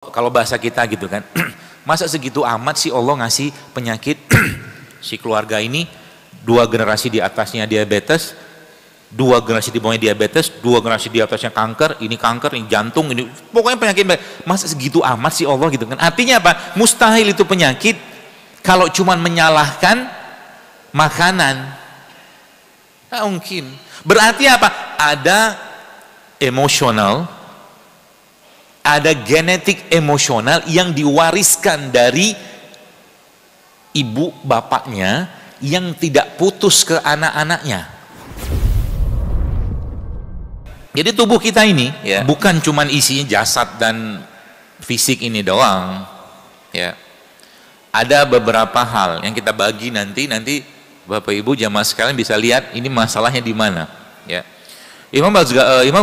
Kalau bahasa kita gitu kan, masa segitu amat sih Allah ngasih penyakit si keluarga ini, 2 generasi di atasnya diabetes, 2 generasi di bawahnya diabetes, 2 generasi di atasnya kanker, ini jantung, ini pokoknya penyakit. Masa segitu amat sih Allah gitu kan? Artinya apa? Mustahil itu penyakit kalau cuman menyalahkan makanan. Nggak mungkin. Berarti apa? Ada emosional, ada genetik emosional yang diwariskan dari ibu bapaknya yang tidak putus ke anak-anaknya. Jadi tubuh kita ini ya, bukan cuman isinya jasad dan fisik ini doang ya. Ada beberapa hal yang kita bagi nanti Bapak Ibu jamaah sekalian bisa lihat ini masalahnya di mana ya. Imam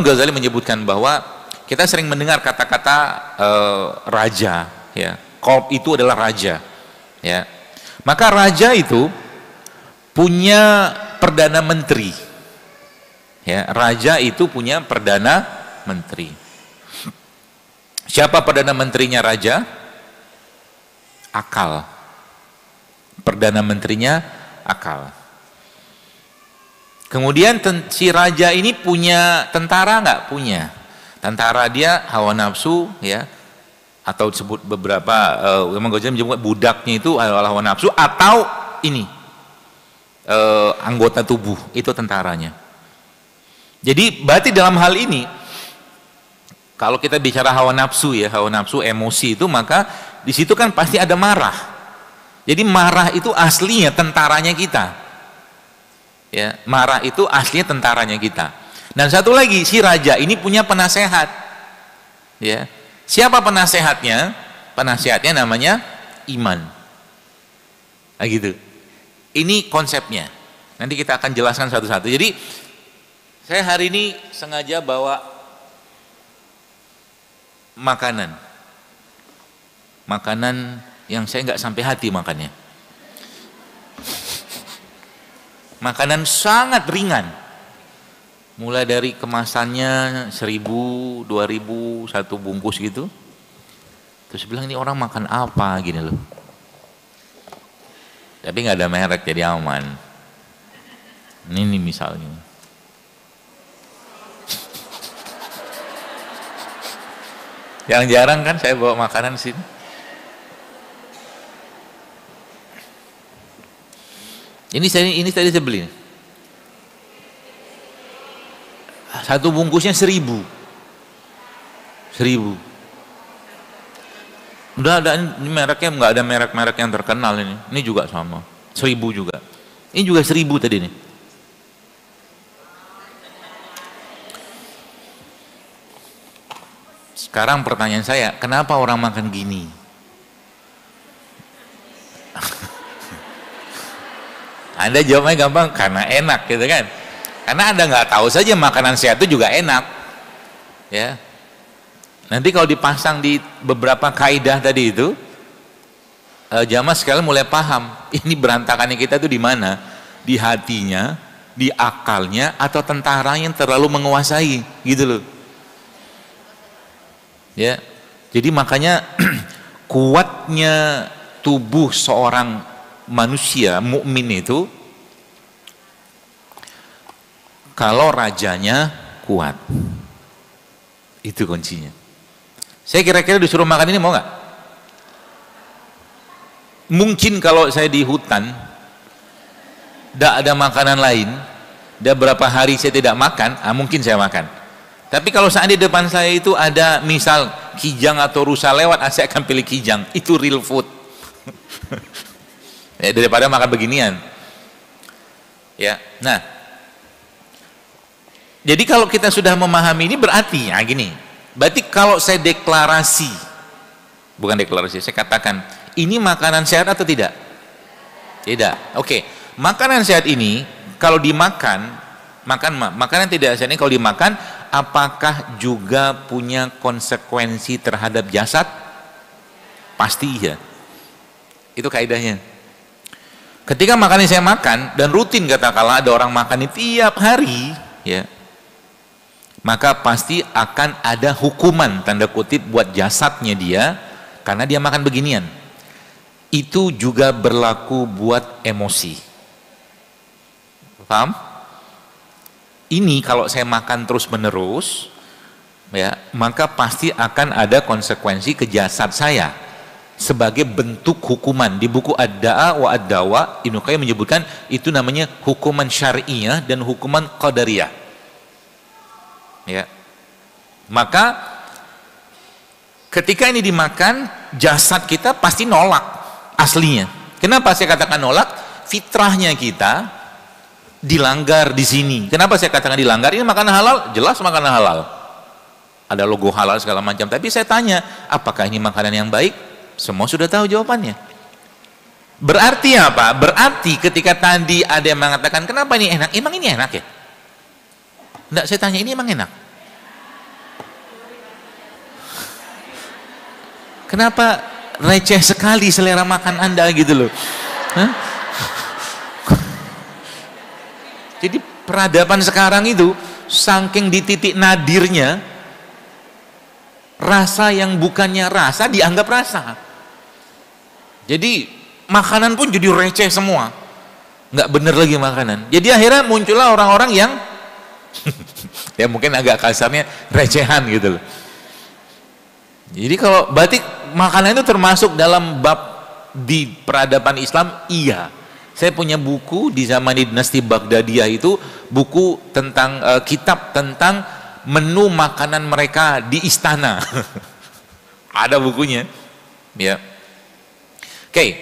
Ghazali menyebutkan bahwa kita sering mendengar kata-kata raja ya. Qalb itu adalah raja ya. Maka raja itu punya perdana menteri ya. Raja itu punya perdana menteri. Siapa perdana menterinya raja? Akal. Perdana menterinya akal. Kemudian si raja ini punya tentara nggak? Punya. Tentara dia hawa nafsu ya, atau disebut beberapa Imam Ghazali menyebut budaknya itu adalah hawa nafsu atau ini anggota tubuh, itu tentaranya. Jadi berarti dalam hal ini kalau kita bicara hawa nafsu ya, hawa nafsu emosi itu, maka di situ kan pasti ada marah. Jadi marah itu aslinya tentaranya kita. Ya, marah itu aslinya tentaranya kita. Dan satu lagi, si raja ini punya penasehat. Ya. Siapa penasehatnya? Penasehatnya namanya iman. Nah gitu. Ini konsepnya. Nanti kita akan jelaskan satu-satu. Jadi saya hari ini sengaja bawa makanan. Makanan yang saya nggak sampai hati makannya. Makanan sangat ringan, mulai dari kemasannya 1.000, 2.000, 1 bungkus gitu. Terus bilang ini orang makan apa gini loh. Tapi nggak ada merek jadi aman. Ini misalnya. Yang jarang kan saya bawa makanan sini. Ini tadi saya beli. 1 bungkusnya 1.000. Udah ada ini mereknya, nggak ada merek-merek yang terkenal ini. Ini juga sama. 1.000 juga. Ini juga 1.000 tadi nih. Sekarang pertanyaan saya, kenapa orang makan gini? Anda jawabnya gampang, karena enak gitu kan. Karena Anda nggak tahu saja makanan sehat itu juga enak. Ya. Nanti kalau dipasang di beberapa kaidah tadi itu, jamaah sekalian mulai paham, ini berantakannya kita tuh di mana? Di hatinya, di akalnya, atau tentara yang terlalu menguasai, gitu loh. Ya. Jadi makanya kuatnya tubuh seorang manusia mukmin itu kalau rajanya kuat, itu kuncinya. Saya kira-kira disuruh makan ini mau nggak? Mungkin kalau saya di hutan tidak ada makanan lain, udah berapa hari saya tidak makan, mungkin saya makan. Tapi kalau saat di depan saya itu ada misal kijang atau rusa lewat, saya akan pilih kijang. Itu real food. Ya, daripada makan beginian. Ya, nah, jadi kalau kita sudah memahami ini berarti, gini. Berarti kalau saya deklarasi, bukan deklarasi, saya katakan ini makanan sehat atau tidak? Tidak. Oke, makanan sehat ini kalau dimakan, makanan tidak sehat ini kalau dimakan, apakah juga punya konsekuensi terhadap jasad? Pasti iya. Itu kaidahnya. Ketika makanan saya makan dan rutin katakanlah ada orang makan ini tiap hari, ya, maka pasti akan ada hukuman tanda kutip buat jasadnya dia karena dia makan beginian. Itu juga berlaku buat emosi. Paham? Ini kalau saya makan terus menerus, ya, maka pasti akan ada konsekuensi ke jasad saya sebagai bentuk hukuman. Di buku Ad-Da'a wa Ad-Dawa, Ibnu Qayyim menyebutkan itu namanya hukuman syar'iyah dan hukuman qadariyah. Ya. Maka ketika ini dimakan, jasad kita pasti nolak aslinya. Kenapa saya katakan nolak? Fitrahnya kita dilanggar di sini. Kenapa saya katakan dilanggar? Ini makanan halal, jelas makanan halal. Ada logo halal segala macam. Tapi saya tanya, apakah ini makanan yang baik? Semua sudah tahu jawabannya. Berarti apa? Berarti ketika tadi ada yang mengatakan, kenapa ini enak? Emang ini enak ya? Enggak, saya tanya, ini emang enak? Kenapa receh sekali selera makan Anda gitu loh? Hah? Jadi peradaban sekarang itu saking di titik nadirnya, rasa yang bukannya rasa dianggap rasa. Jadi makanan pun jadi receh semua, nggak bener lagi makanan. Jadi akhirnya muncullah orang-orang yang ya mungkin agak kasarnya recehan gitu loh. Jadi kalau berarti makanan itu termasuk dalam bab di peradaban Islam, iya. Saya punya buku di zaman dinasti Baghdadiyah itu, buku tentang kitab tentang menu makanan mereka di istana. Ada bukunya, ya. Oke,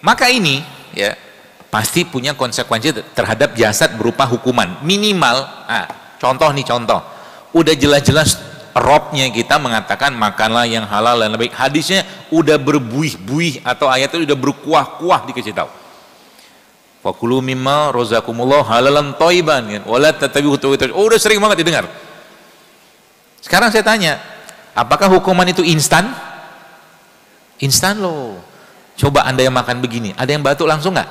maka ini ya pasti punya konsekuensi terhadap jasad berupa hukuman minimal. Contoh, udah jelas-jelas robnya kita mengatakan makanlah yang halal dan baik. Hadisnya udah berbuih-buih atau ayatnya udah berkuah-kuah dikasih tahu. Fakulu mimma rozakumullah halalan thayyiban kan. Wala tatabi'u khutuwat. Oh, udah sering banget didengar. Sekarang saya tanya, apakah hukuman itu instan? Instan loh. Coba Anda yang makan begini, ada yang batuk langsung nggak?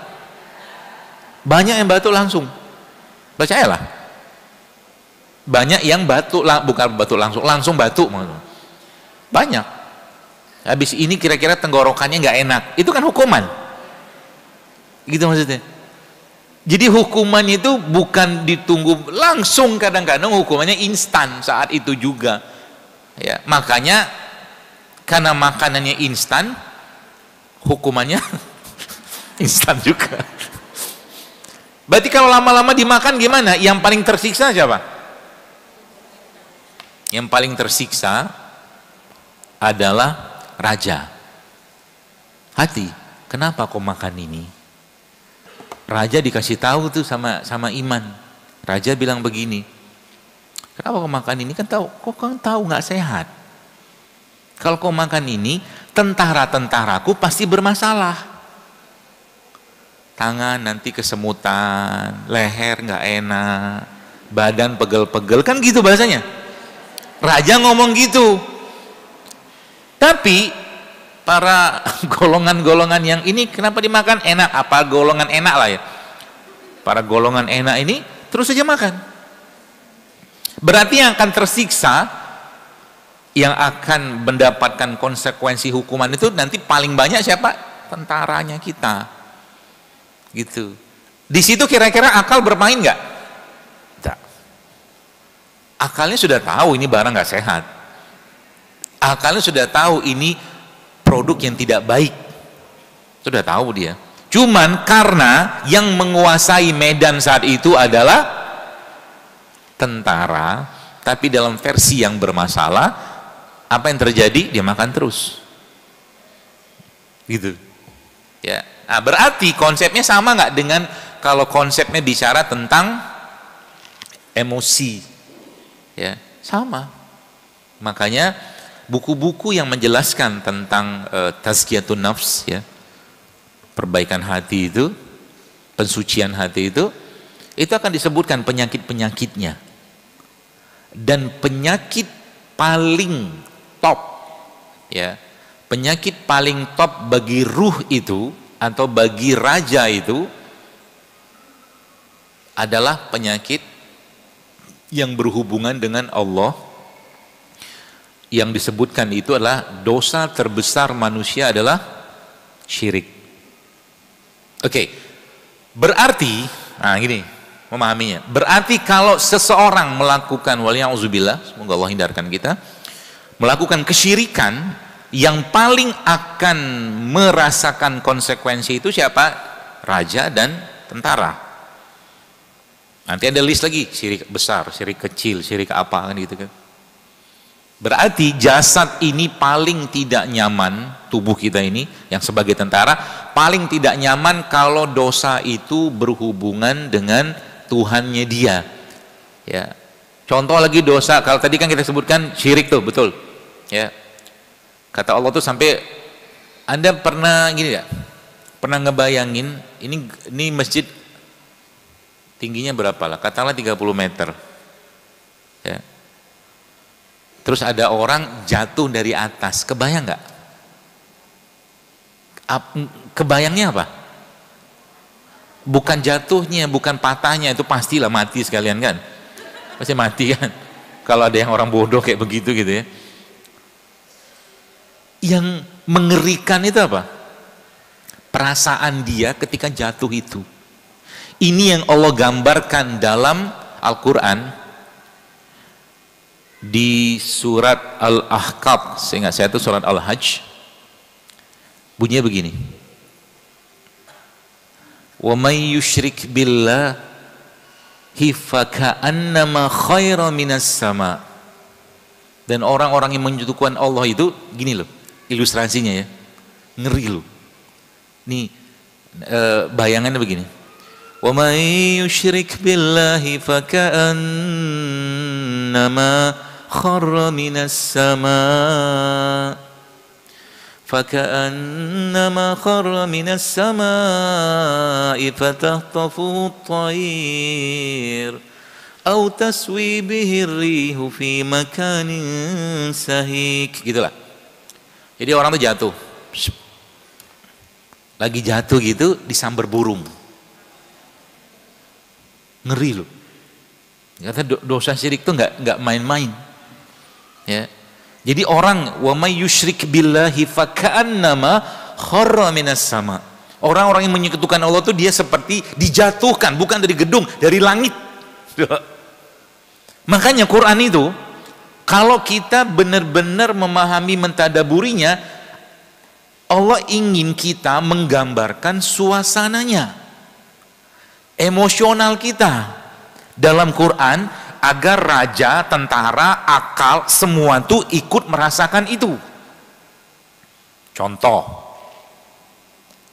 Banyak yang batuk langsung. Percayalah. Banyak yang batuk, bukan batuk langsung batuk. Banyak. Habis ini kira-kira tenggorokannya nggak enak. Itu kan hukuman. Gitu maksudnya. Jadi hukuman itu bukan ditunggu langsung, kadang-kadang hukumannya instan saat itu juga. Ya, makanya karena makanannya instan, hukumannya instan juga. Berarti kalau lama-lama dimakan gimana? Yang paling tersiksa siapa? Yang paling tersiksa adalah raja. Hati, kenapa kau makan ini? Raja dikasih tahu tuh sama Iman. Raja bilang begini, kenapa kau makan ini? Kan tahu nggak sehat. Kalau kau makan ini, tentara-tentaraku pasti bermasalah. Tangan nanti kesemutan, leher nggak enak, badan pegel-pegel, kan gitu bahasanya. Raja ngomong gitu. Tapi para golongan-golongan yang ini kenapa dimakan? Enak. Apa golongan enak lah ya. Para golongan enak ini terus saja makan. Berarti yang akan tersiksa, yang akan mendapatkan konsekuensi hukuman itu nanti paling banyak siapa? Tentaranya kita. Gitu. Di situ kira-kira akal bermain nggak? Tidak. Akalnya sudah tahu ini barang nggak sehat. Akalnya sudah tahu ini produk yang tidak baik, sudah tahu dia. Cuman karena yang menguasai medan saat itu adalah tentara, tapi dalam versi yang bermasalah, apa yang terjadi? Dia makan terus, gitu. Ya, nah, berarti konsepnya sama nggak dengan kalau konsepnya bicara tentang emosi? Ya, sama. Makanya buku-buku yang menjelaskan tentang tazkiyatun nafs, ya, perbaikan hati itu, pensucian hati itu akan disebutkan penyakit-penyakitnya. Dan penyakit paling top, ya, penyakit paling top bagi ruh itu atau bagi raja itu adalah penyakit yang berhubungan dengan Allah. Yang disebutkan itu adalah dosa terbesar manusia adalah syirik. Oke, berarti, nah gini, memahaminya. Berarti kalau seseorang melakukan, waliya'udzubillah, semoga Allah hindarkan kita, melakukan kesyirikan, yang paling akan merasakan konsekuensi itu siapa? Raja dan tentara. Nanti ada list lagi, syirik besar, syirik kecil, syirik apa kan gitu kan. Berarti jasad ini paling tidak nyaman, tubuh kita ini yang sebagai tentara paling tidak nyaman kalau dosa itu berhubungan dengan Tuhannya dia. Ya. Contoh lagi dosa, kalau tadi kan kita sebutkan syirik tuh, betul. Ya. Kata Allah tuh sampai, Anda pernah gini ya? Pernah ngebayangin ini masjid tingginya berapa lah? Katakanlah 30 meter. Ya. Terus ada orang jatuh dari atas, kebayang nggak? Kebayangnya apa? Bukan jatuhnya, bukan patahnya, itu pastilah mati sekalian kan? Pasti mati kan? Kalau ada yang orang bodoh kayak begitu gitu ya. Yang mengerikan itu apa? Perasaan dia ketika jatuh itu. Ini yang Allah gambarkan dalam Al-Quran. Di surat Al-Ahqaf, seingat saya itu surat Al-Hajj, bunyinya begini, wa may yusyrik billahi faka'annama khaira minas sama. Dan orang-orang yang menyekutukan Allah itu gini loh ilustrasinya ya, ngeri loh. Nih bayangannya begini, wa may yusyrik billahi faka'annama kharra minas sama faka'annama kharra minas sama'i fatahtafuhu at-tayr aw taswi bihi ar-rihu fi makanin sahik, gitulah. Jadi orang tuh jatuh, lagi jatuh gitu disambar burung, ngeri loh. Kata dosa syirik tuh nggak main-main. Ya. Jadi orang wa may yusyrik billahi faka'annama kharra minas sama. Orang-orang yang menyekutukan Allah tuh dia seperti dijatuhkan, bukan dari gedung, dari langit. Makanya Quran itu kalau kita benar-benar memahami mentadaburinya, Allah ingin kita menggambarkan suasananya, emosional kita dalam Quran, agar raja, tentara, akal, semua tuh ikut merasakan itu. Contoh,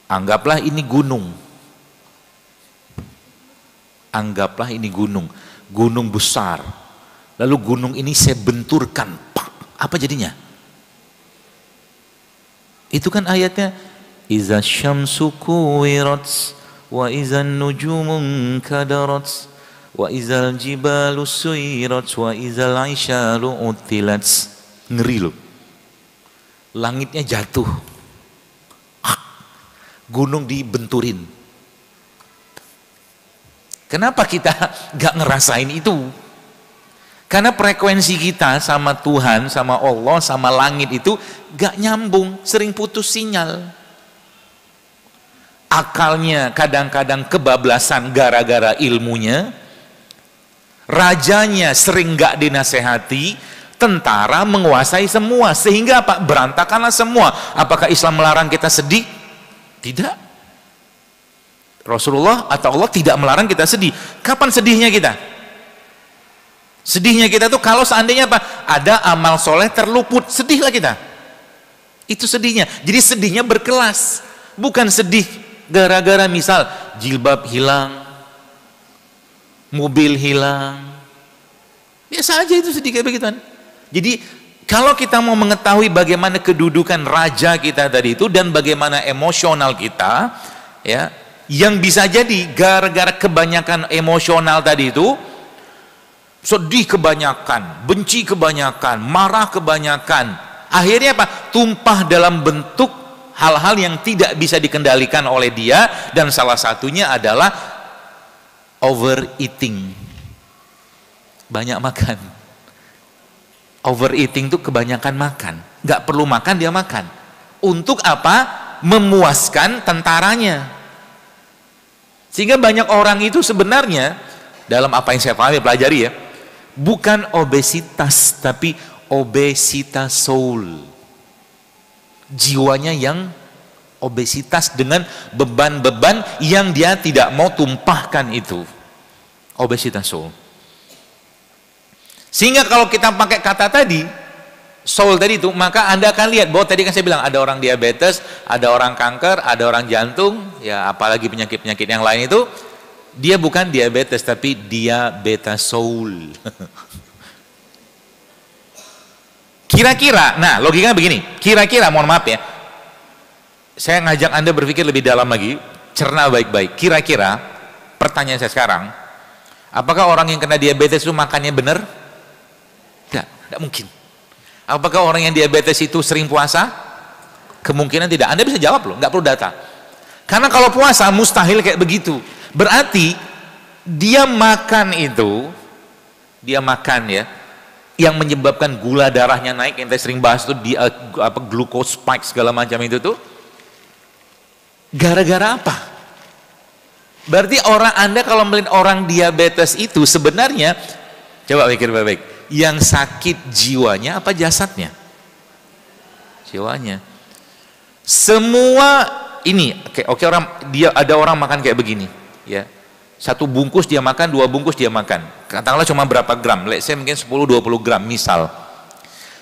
anggaplah ini gunung. Anggaplah ini gunung, gunung besar. Lalu gunung ini saya benturkan, apa jadinya? Itu kan ayatnya, iza syamsu kuwirat wa izan nujumun kadarat wa izal jibalu suyirat wa izal aisyalu utilat. Ngeri loh, langitnya jatuh, gunung dibenturin. Kenapa kita gak ngerasain itu? Karena frekuensi kita sama Tuhan, sama Allah, sama langit itu gak nyambung, sering putus sinyal. Akalnya kadang-kadang kebablasan gara-gara ilmunya, rajanya sering gak dinasehati, tentara menguasai semua, sehingga apa? Berantakanlah semua. Apakah Islam melarang kita sedih? Tidak. Rasulullah atau Allah tidak melarang kita sedih. Kapan sedihnya kita? Sedihnya kita tuh kalau seandainya apa? Ada amal soleh terluput, sedihlah kita. Itu sedihnya. Jadi sedihnya berkelas, bukan sedih gara-gara misal jilbab hilang, mobil hilang. Biasa aja itu sedih kayak begituan. Jadi kalau kita mau mengetahui bagaimana kedudukan raja kita tadi itu dan bagaimana emosional kita, ya, yang bisa jadi gara-gara kebanyakan emosional tadi itu, sedih kebanyakan, benci kebanyakan, marah kebanyakan, akhirnya apa? Tumpah dalam bentuk hal-hal yang tidak bisa dikendalikan oleh dia, dan salah satunya adalah overeating. banyak makan. Overeating itu kebanyakan makan. Nggak perlu makan, dia makan. Untuk apa? Memuaskan tentaranya. Sehingga banyak orang itu sebenarnya, dalam apa yang saya pahami, pelajari ya, bukan obesitas, tapi obesitas soul. Jiwanya yang obesitas dengan beban-beban yang dia tidak mau tumpahkan itu. Obesitas soul. Sehingga kalau kita pakai kata tadi, soul tadi itu, maka Anda akan lihat bahwa tadi kan saya bilang ada orang diabetes, ada orang kanker, ada orang jantung, ya apalagi penyakit-penyakit yang lain itu, dia bukan diabetes tapi diabetes soul. Kira-kira, nah logikanya begini, kira-kira, mohon maaf ya, saya ngajak Anda berpikir lebih dalam lagi, cerna baik-baik. Kira-kira, pertanyaan saya sekarang, apakah orang yang kena diabetes itu makannya benar? Tidak mungkin. Apakah orang yang diabetes itu sering puasa? Kemungkinan tidak. Anda bisa jawab loh, nggak perlu data. Karena kalau puasa mustahil kayak begitu. Berarti dia makan itu, dia makan ya, yang menyebabkan gula darahnya naik, yang kita sering bahas itu di glucose spike segala macam itu tuh, gara-gara apa? Berarti Anda kalau melihat orang diabetes itu sebenarnya, coba pikir baik-baik, yang sakit jiwanya apa jasadnya? Jiwanya. Semua ini, oke, ada orang makan kayak begini, ya. Satu bungkus dia makan, dua bungkus dia makan. Katakanlah cuma berapa gram? Let's say mungkin 10-20 gram misal.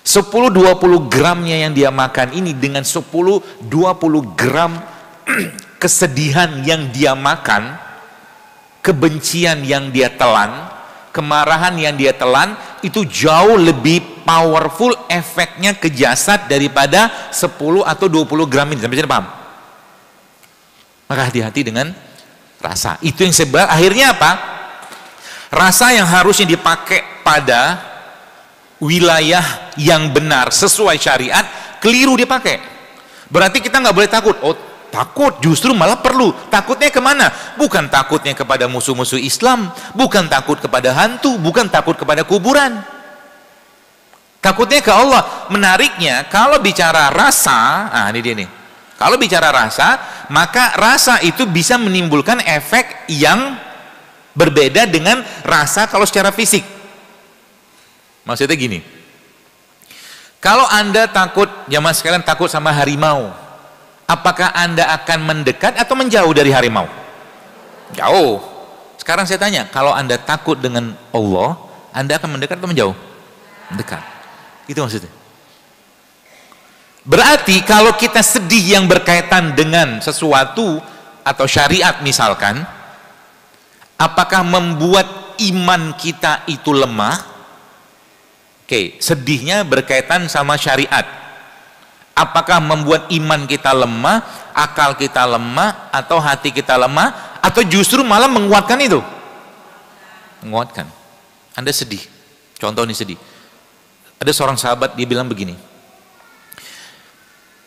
10-20 gramnya yang dia makan ini dengan 10-20 gram kesedihan yang dia makan, kebencian yang dia telan, kemarahan yang dia telan, itu jauh lebih powerful efeknya ke jasad daripada 10 atau 20 gram ini. Sampai sini paham? Maka hati-hati dengan rasa. Itu yang sebab akhirnya apa? Rasa yang harusnya dipakai pada wilayah yang benar sesuai syariat, keliru dipakai. Berarti kita nggak boleh takut. Oh, takut, justru malah perlu. Takutnya kemana? Bukan takutnya kepada musuh-musuh Islam, bukan takut kepada hantu, bukan takut kepada kuburan. Takutnya ke Allah. Menariknya, kalau bicara rasa, ini dia nih. Kalau bicara rasa, maka rasa itu bisa menimbulkan efek yang berbeda dengan rasa kalau secara fisik. Maksudnya gini, kalau Anda takut, jamaah sekalian takut sama harimau, apakah Anda akan mendekat atau menjauh dari harimau? Jauh. Sekarang saya tanya, kalau Anda takut dengan Allah, Anda akan mendekat atau menjauh? Mendekat. Itu maksudnya. Berarti kalau kita sedih yang berkaitan dengan sesuatu atau syariat misalkan, apakah membuat iman kita itu lemah? Oke, sedihnya berkaitan sama syariat. Apakah membuat iman kita lemah, akal kita lemah, atau hati kita lemah, atau justru malah menguatkan itu? Menguatkan. Anda sedih. Contoh ini sedih. Ada seorang sahabat, dia bilang begini.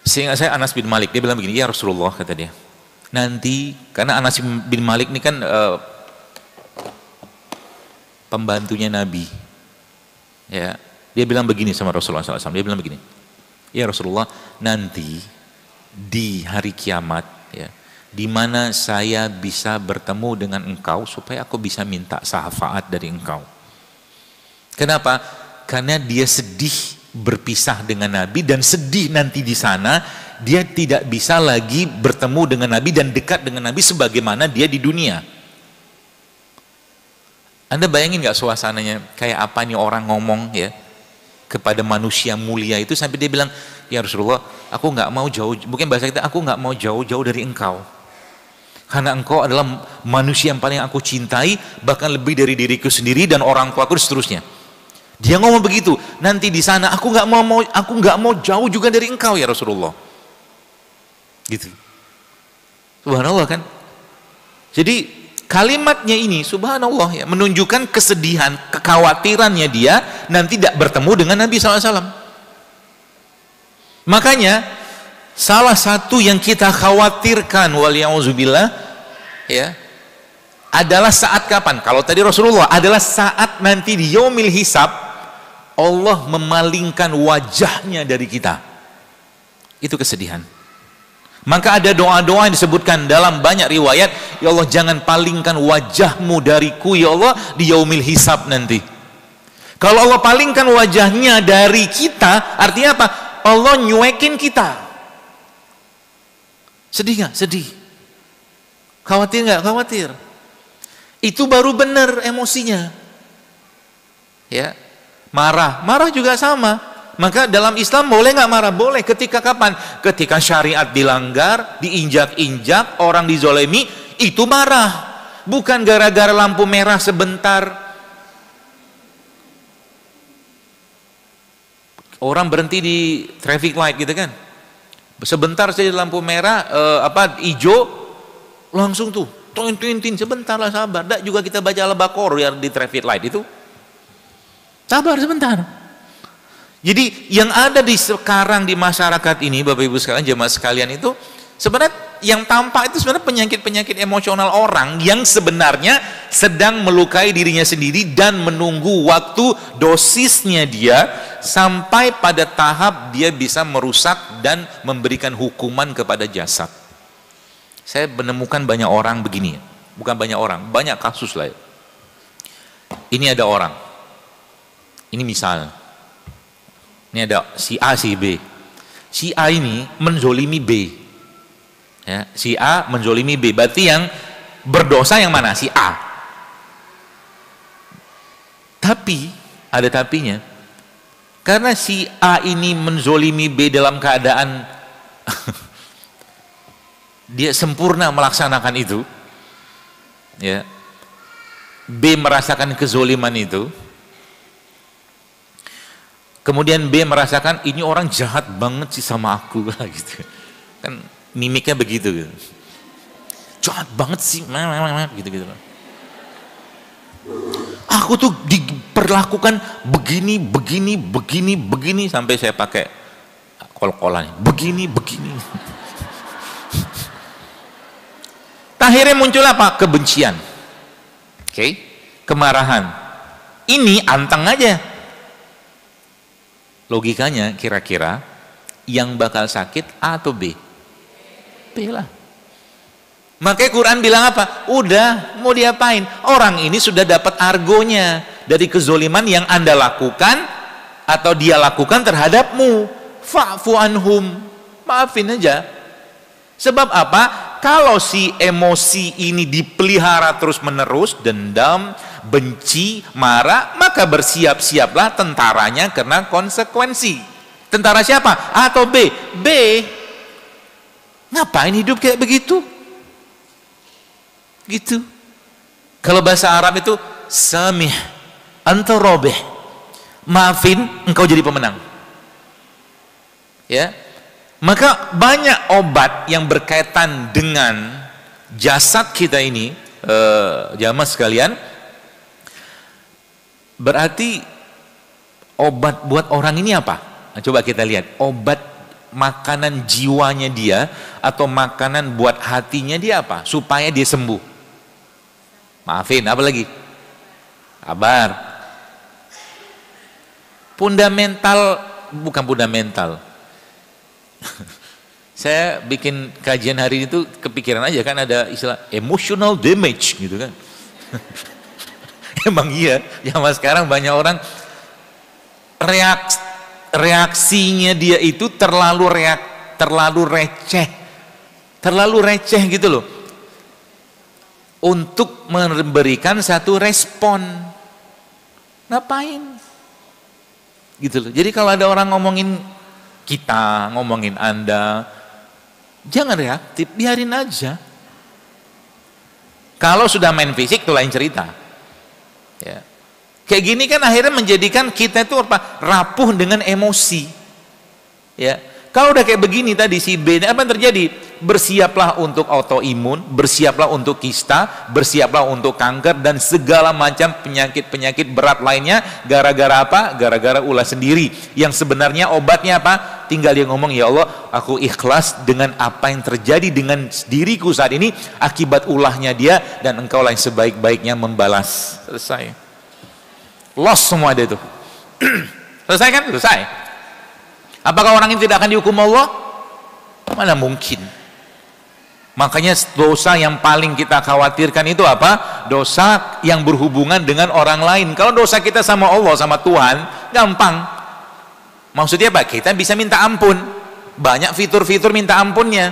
Seingat saya Anas bin Malik, dia bilang begini, ya Rasulullah, kata dia, nanti, karena Anas bin Malik ini kan pembantunya Nabi, ya, dia bilang begini sama Rasulullah SAW, dia bilang begini, ya Rasulullah, nanti di hari kiamat, ya, di mana saya bisa bertemu dengan engkau supaya aku bisa minta syafaat dari engkau. Kenapa? Karena dia sedih berpisah dengan Nabi, dan sedih nanti di sana dia tidak bisa lagi bertemu dengan Nabi dan dekat dengan Nabi sebagaimana dia di dunia. Anda bayangin nggak suasananya kayak apa nih orang ngomong ya kepada manusia mulia itu sampai dia bilang, ya Rasulullah, aku nggak mau jauh, mungkin bahasa kita, aku nggak mau jauh-jauh dari engkau karena engkau adalah manusia yang paling aku cintai, bahkan lebih dari diriku sendiri dan orang tuaku dan seterusnya. Dia ngomong begitu, nanti di sana aku nggak mau jauh juga dari engkau ya Rasulullah. Gitu. Subhanallah kan. Jadi kalimatnya ini subhanallah ya, menunjukkan kesedihan, kekhawatirannya dia nanti tidak bertemu dengan Nabi SAW. Makanya salah satu yang kita khawatirkan waliyauzubillah ya, adalah saat kapan? Kalau tadi Rasulullah adalah saat nanti di yaumil hisab Allah memalingkan wajahnya dari kita. Itu kesedihan. Maka ada doa-doa yang disebutkan dalam banyak riwayat, ya Allah jangan palingkan wajahmu dariku ya Allah di yaumil hisab nanti. Kalau Allah palingkan wajahnya dari kita, artinya apa? Allah nyuekin kita. Sedih nggak? Sedih. Khawatir nggak? Khawatir. Itu baru benar emosinya. Ya, marah juga sama. Maka dalam Islam boleh nggak marah? Boleh. Ketika kapan? Ketika syariat dilanggar, diinjak-injak, orang dizolimi, itu marah. Bukan gara-gara lampu merah sebentar. Orang berhenti di traffic light gitu kan? Sebentar saja lampu merah, hijau, langsung tuh. Tin sebentar lah, sabar. Dak juga kita baca Al-Baqarah di traffic light itu. Sabar sebentar. Jadi yang ada di sekarang di masyarakat ini, Bapak Ibu sekalian, jemaah sekalian, itu sebenarnya yang tampak itu sebenarnya penyakit-penyakit emosional orang yang sebenarnya sedang melukai dirinya sendiri dan menunggu waktu dosisnya dia sampai pada tahap dia bisa merusak dan memberikan hukuman kepada jasad. Saya menemukan banyak orang begini, bukan banyak orang, banyak kasus lah ya. Ini ada orang, ini misal, ini ada si A, si B. Si A ini menzolimi B, ya, si A menzolimi B, berarti yang berdosa yang mana? Si A. Tapi, ada tapinya, karena si A ini menzolimi B dalam keadaan dia sempurna melaksanakan itu, ya, B merasakan kezoliman itu, kemudian B merasakan ini orang jahat banget sih sama aku, gitu kan, mimiknya begitu, gitu. Jahat banget sih, gitu. Aku tuh diperlakukan begini, sampai saya pakai kol-kolan, begini. Akhirnya muncul apa? Kebencian, kemarahan. Ini anteng aja. Logikanya kira-kira yang bakal sakit A atau B? B lah. Makanya Quran bilang apa? Udah, mau diapain? Orang ini sudah dapat argonya dari kezoliman yang Anda lakukan atau dia lakukan terhadapmu. Fa'fu anhum, maafin aja. Sebab apa? Kalau si emosi ini dipelihara terus-menerus, dendam, benci, marah, maka bersiap-siaplah tentaranya kena konsekuensi. Tentara siapa? A atau B? B. Ngapain hidup kayak begitu? Gitu. Kalau bahasa Arab itu samih, anta robeh. Maafin, engkau jadi pemenang. Ya. Maka banyak obat yang berkaitan dengan jasad kita ini, jamaah sekalian, berarti obat buat orang ini apa? Nah, coba kita lihat, obat makanan jiwanya dia atau makanan buat hatinya dia apa? Supaya dia sembuh. Maafin, apa lagi? Sabar. Bukan fundamental. Saya bikin kajian hari ini tuh kepikiran aja, kan ada istilah emotional damage gitu kan. Emang iya, zaman sekarang banyak orang reaksinya dia itu terlalu receh gitu loh, untuk memberikan satu respon. Ngapain gitu loh. Jadi kalau ada orang ngomongin kita, ngomongin Anda, jangan reaktif, biarin aja. Kalau sudah main fisik itu lain cerita, ya. Kayak gini kan akhirnya menjadikan kita itu apa? Rapuh dengan emosi, ya. Kalau udah kayak begini tadi si B, apa yang terjadi? Bersiaplah untuk autoimun, bersiaplah untuk kista, bersiaplah untuk kanker dan segala macam penyakit-penyakit berat lainnya. Gara-gara apa? Gara-gara ulah sendiri. Yang sebenarnya obatnya apa? Tinggal dia ngomong, ya Allah, aku ikhlas dengan apa yang terjadi dengan diriku saat ini akibat ulahnya dia, dan engkau lah yang sebaik-baiknya membalas. Selesai. Lost semua dia itu. Selesai kan? Selesai. Apakah orang ini tidak akan dihukum Allah? Mana mungkin. Makanya dosa yang paling kita khawatirkan itu apa? Dosa yang berhubungan dengan orang lain. Kalau dosa kita sama Allah, sama Tuhan, gampang. Maksudnya apa? Kita bisa minta ampun. Banyak fitur-fitur minta ampunnya.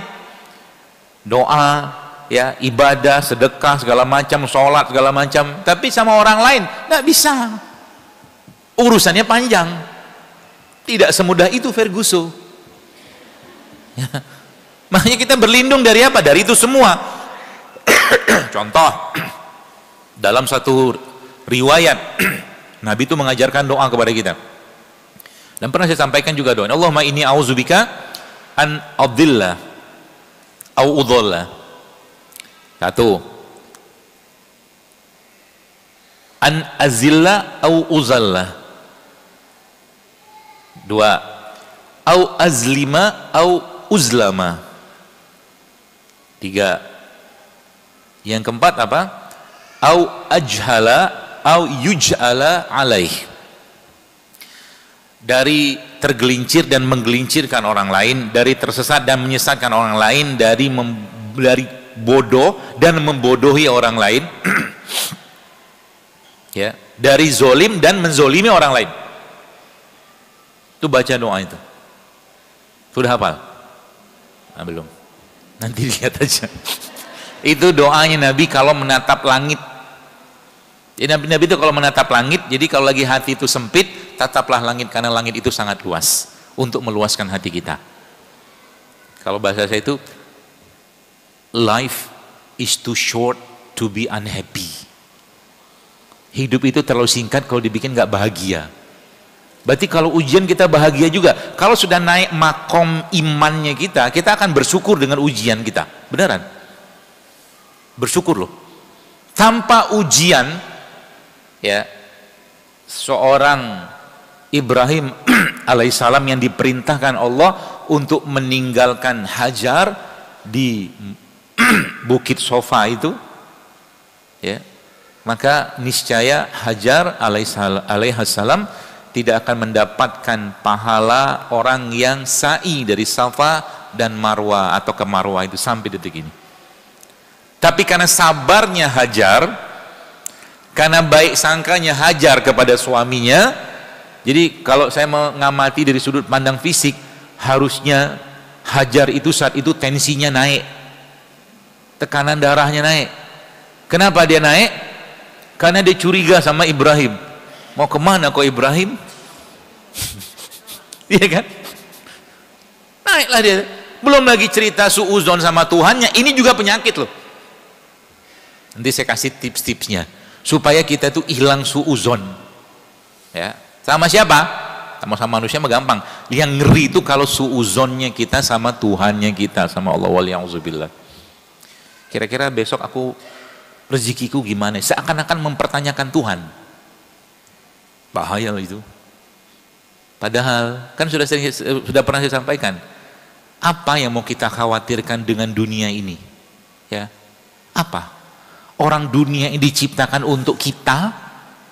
Doa, ya, ibadah, sedekah, segala macam, sholat, segala macam. Tapi sama orang lain, nggak bisa. Urusannya panjang. Tidak semudah itu Ferguson. Ya. Makanya kita berlindung dari apa? Dari itu semua. Contoh, dalam satu riwayat Nabi itu mengajarkan doa kepada kita. Dan pernah saya sampaikan juga doa, Allahumma inni a'udzubika an adilla au udhalla. Satu, an azilla au uzalla. Dua, au azlima au uzlama. Tiga, yang keempat apa? Au ajhala au yuj'ala alaih. Dari tergelincir dan menggelincirkan orang lain, dari tersesat dan menyesatkan orang lain, dari bodoh dan membodohi orang lain, ya, dari zolim dan menzolimi orang lain. Itu baca doa itu. Sudah hafal? Nah, belum. Nanti lihat aja. Itu doanya Nabi kalau menatap langit. Jadi Nabi itu kalau menatap langit, jadi kalau lagi hati itu sempit, tataplah langit, karena langit itu sangat luas untuk meluaskan hati kita. Kalau bahasa saya itu, life is too short to be unhappy. Hidup itu terlalu singkat kalau dibikin nggak bahagia. Berarti kalau ujian kita bahagia juga. Kalau sudah naik makom imannya kita akan bersyukur dengan ujian kita. Beneran. Bersyukur loh. Tanpa ujian, ya, seorang Ibrahim alaihissalam yang diperintahkan Allah untuk meninggalkan Hajar di Bukit Sofa itu, ya, maka niscaya Hajar alaihissalam tidak akan mendapatkan pahala orang yang sa'i dari Safa dan Marwah atau ke Marwah itu sampai detik ini. Tapi karena sabarnya Hajar, karena baik sangkanya Hajar kepada suaminya, jadi kalau saya mengamati dari sudut pandang fisik, harusnya Hajar itu saat itu tensinya naik, tekanan darahnya naik. Kenapa dia naik? Karena dia curiga sama Ibrahim. Mau kemana kok Ibrahim? Iya kan? Naiklah dia. Belum lagi cerita suuzon sama Tuhannya. Ini juga penyakit loh. Nanti saya kasih tips-tipsnya supaya kita tuh hilang suuzon. Ya, sama siapa? Sama manusia mah gampang. Yang ngeri itu kalau suuzonnya kita sama Tuhannya kita, sama Allah, waliyahzubillah. Kira-kira besok aku rezekiku gimana? Seakan-akan mempertanyakan Tuhan. Bahaya loh itu. Padahal kan sudah pernah saya sampaikan, apa yang mau kita khawatirkan dengan dunia ini? Ya, apa? Orang dunia ini diciptakan untuk kita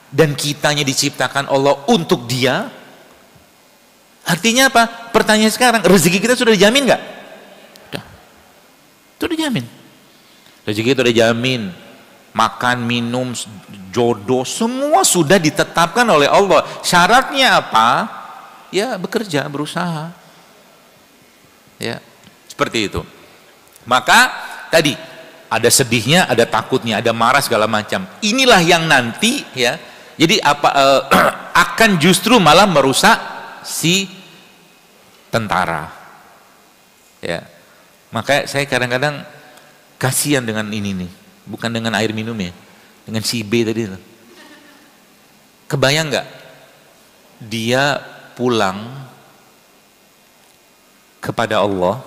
dan kitanya diciptakan Allah untuk dia. Artinya apa? Pertanyaan sekarang, rezeki kita sudah dijamin nggak? Sudah dijamin. Rezeki itu sudah dijamin. Makan, minum, jodoh, semua sudah ditetapkan oleh Allah. Syaratnya apa? Ya bekerja, berusaha. Ya, seperti itu. Maka tadi ada sedihnya, ada takutnya, ada marah segala macam. Inilah yang nanti, ya. Jadi akan justru malah merusak si tentara. Ya. Maka saya kadang-kadang kasihan dengan ini nih. Bukan dengan air minum ya, dengan si B tadi. Kebayang nggak? Dia pulang kepada Allah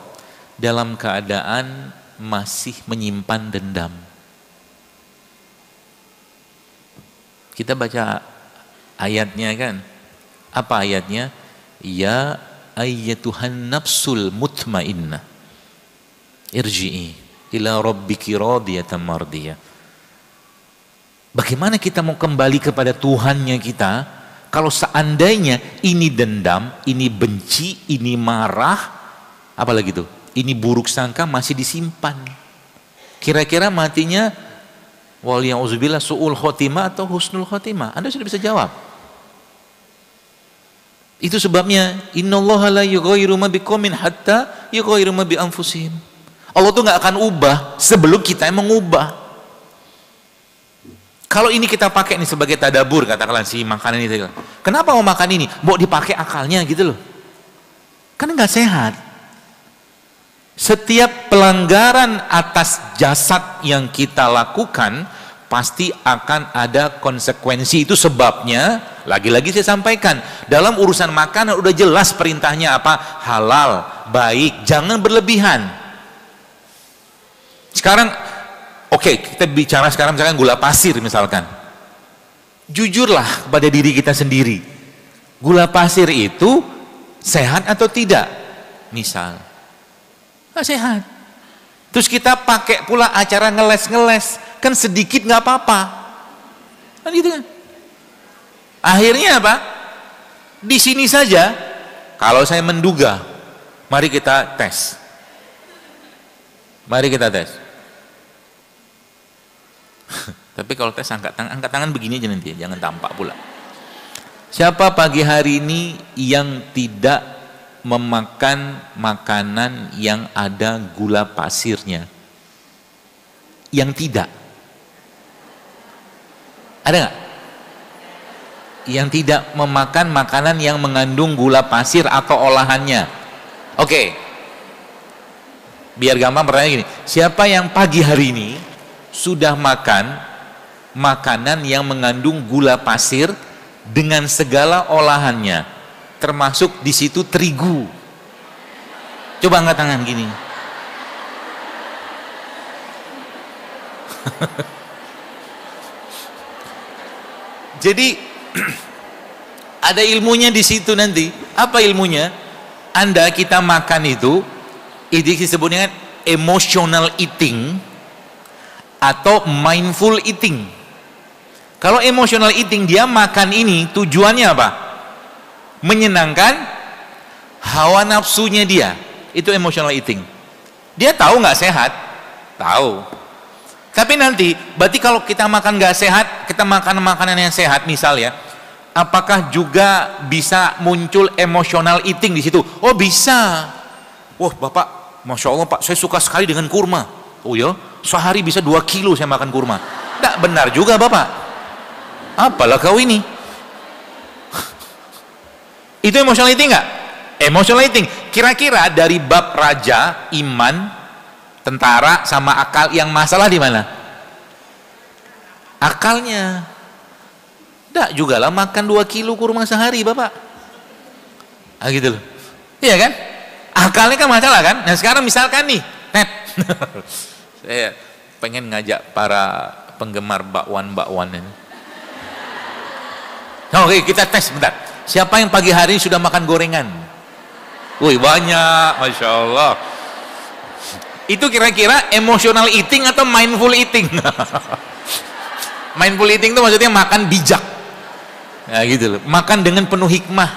dalam keadaan masih menyimpan dendam. Kita baca ayatnya kan, apa ayatnya? Ya ayyatuhan nafsul mutmainnah irji'i ila rabbiki radiyatan mardiyah. Bagaimana kita mau kembali kepada Tuhannya kita kalau seandainya ini dendam, ini benci, ini marah, apalagi tuh, ini buruk sangka masih disimpan. Kira-kira matinya waliyauzubillah su'ul khotimah atau husnul khotimah? Anda sudah bisa jawab. Itu sebabnya innallaha la yughayyiru ma biqaumin hatta yughayyiru ma bi anfusihim. Allah tuh nggak akan ubah sebelum kita yang mengubah. Kalau ini kita pakai nih sebagai tadabur, katakanlah si makanan ini, kenapa mau makan ini? Mau dipakai akalnya gitu loh. Kan nggak sehat. Setiap pelanggaran atas jasad yang kita lakukan pasti akan ada konsekuensi. Itu sebabnya lagi-lagi saya sampaikan, dalam urusan makanan udah jelas perintahnya apa? Halal, baik, jangan berlebihan. Sekarang oke, kita bicara sekarang misalkan gula pasir misalkan. Jujurlah pada diri kita sendiri. Gula pasir itu sehat atau tidak? Misal nggak sehat. Terus kita pakai pula acara ngeles-ngeles, kan sedikit nggak apa-apa, kan gitu kan. Akhirnya apa? Di sini saja, kalau saya menduga, mari kita tes. Mari kita tes. Tapi kalau tes angkat tangan begini aja nanti, jangan tampak pula. Siapa pagi hari ini yang tidak memakan makanan yang ada gula pasirnya? Yang tidak? Ada nggak? Yang tidak memakan makanan yang mengandung gula pasir atau olahannya? Oke. Biar gampang pertanyaan gini, siapa yang pagi hari ini sudah makan makanan yang mengandung gula pasir dengan segala olahannya, termasuk di situ terigu? Coba angkat tangan gini. Jadi ada ilmunya di situ nanti. Apa ilmunya? Anda kita makan itu disebutnya emotional eating atau mindful eating. Kalau emotional eating, dia makan ini tujuannya apa? Menyenangkan hawa nafsunya dia. Itu emotional eating. Dia tahu nggak sehat? Tahu. Tapi nanti, berarti kalau kita makan nggak sehat, kita makan makanan yang sehat, misal ya, apakah juga bisa muncul emotional eating di situ? Oh bisa. Wah Bapak, Masya Allah Pak, saya suka sekali dengan kurma. Oh ya, sehari bisa 2 kilo saya makan kurma. Tidak benar juga Bapak. Apalah kau ini? Itu emotional eating nggak? Emotional eating. Kira-kira dari bab raja, iman, tentara sama akal, yang masalah di mana? Akalnya. Tidak juga lah makan 2 kilo kurma sehari Bapak. Ah gitu loh. Iya kan? Akalnya kan masalah kan? Nah sekarang misalkan nih, saya pengen ngajak para penggemar bakwan ini. Oke, kita tes bentar. Siapa yang pagi hari sudah makan gorengan? Wih banyak, Masya Allah. Itu kira-kira emotional eating atau mindful eating? Mindful eating itu maksudnya makan bijak. Ya gitu loh, makan dengan penuh hikmah.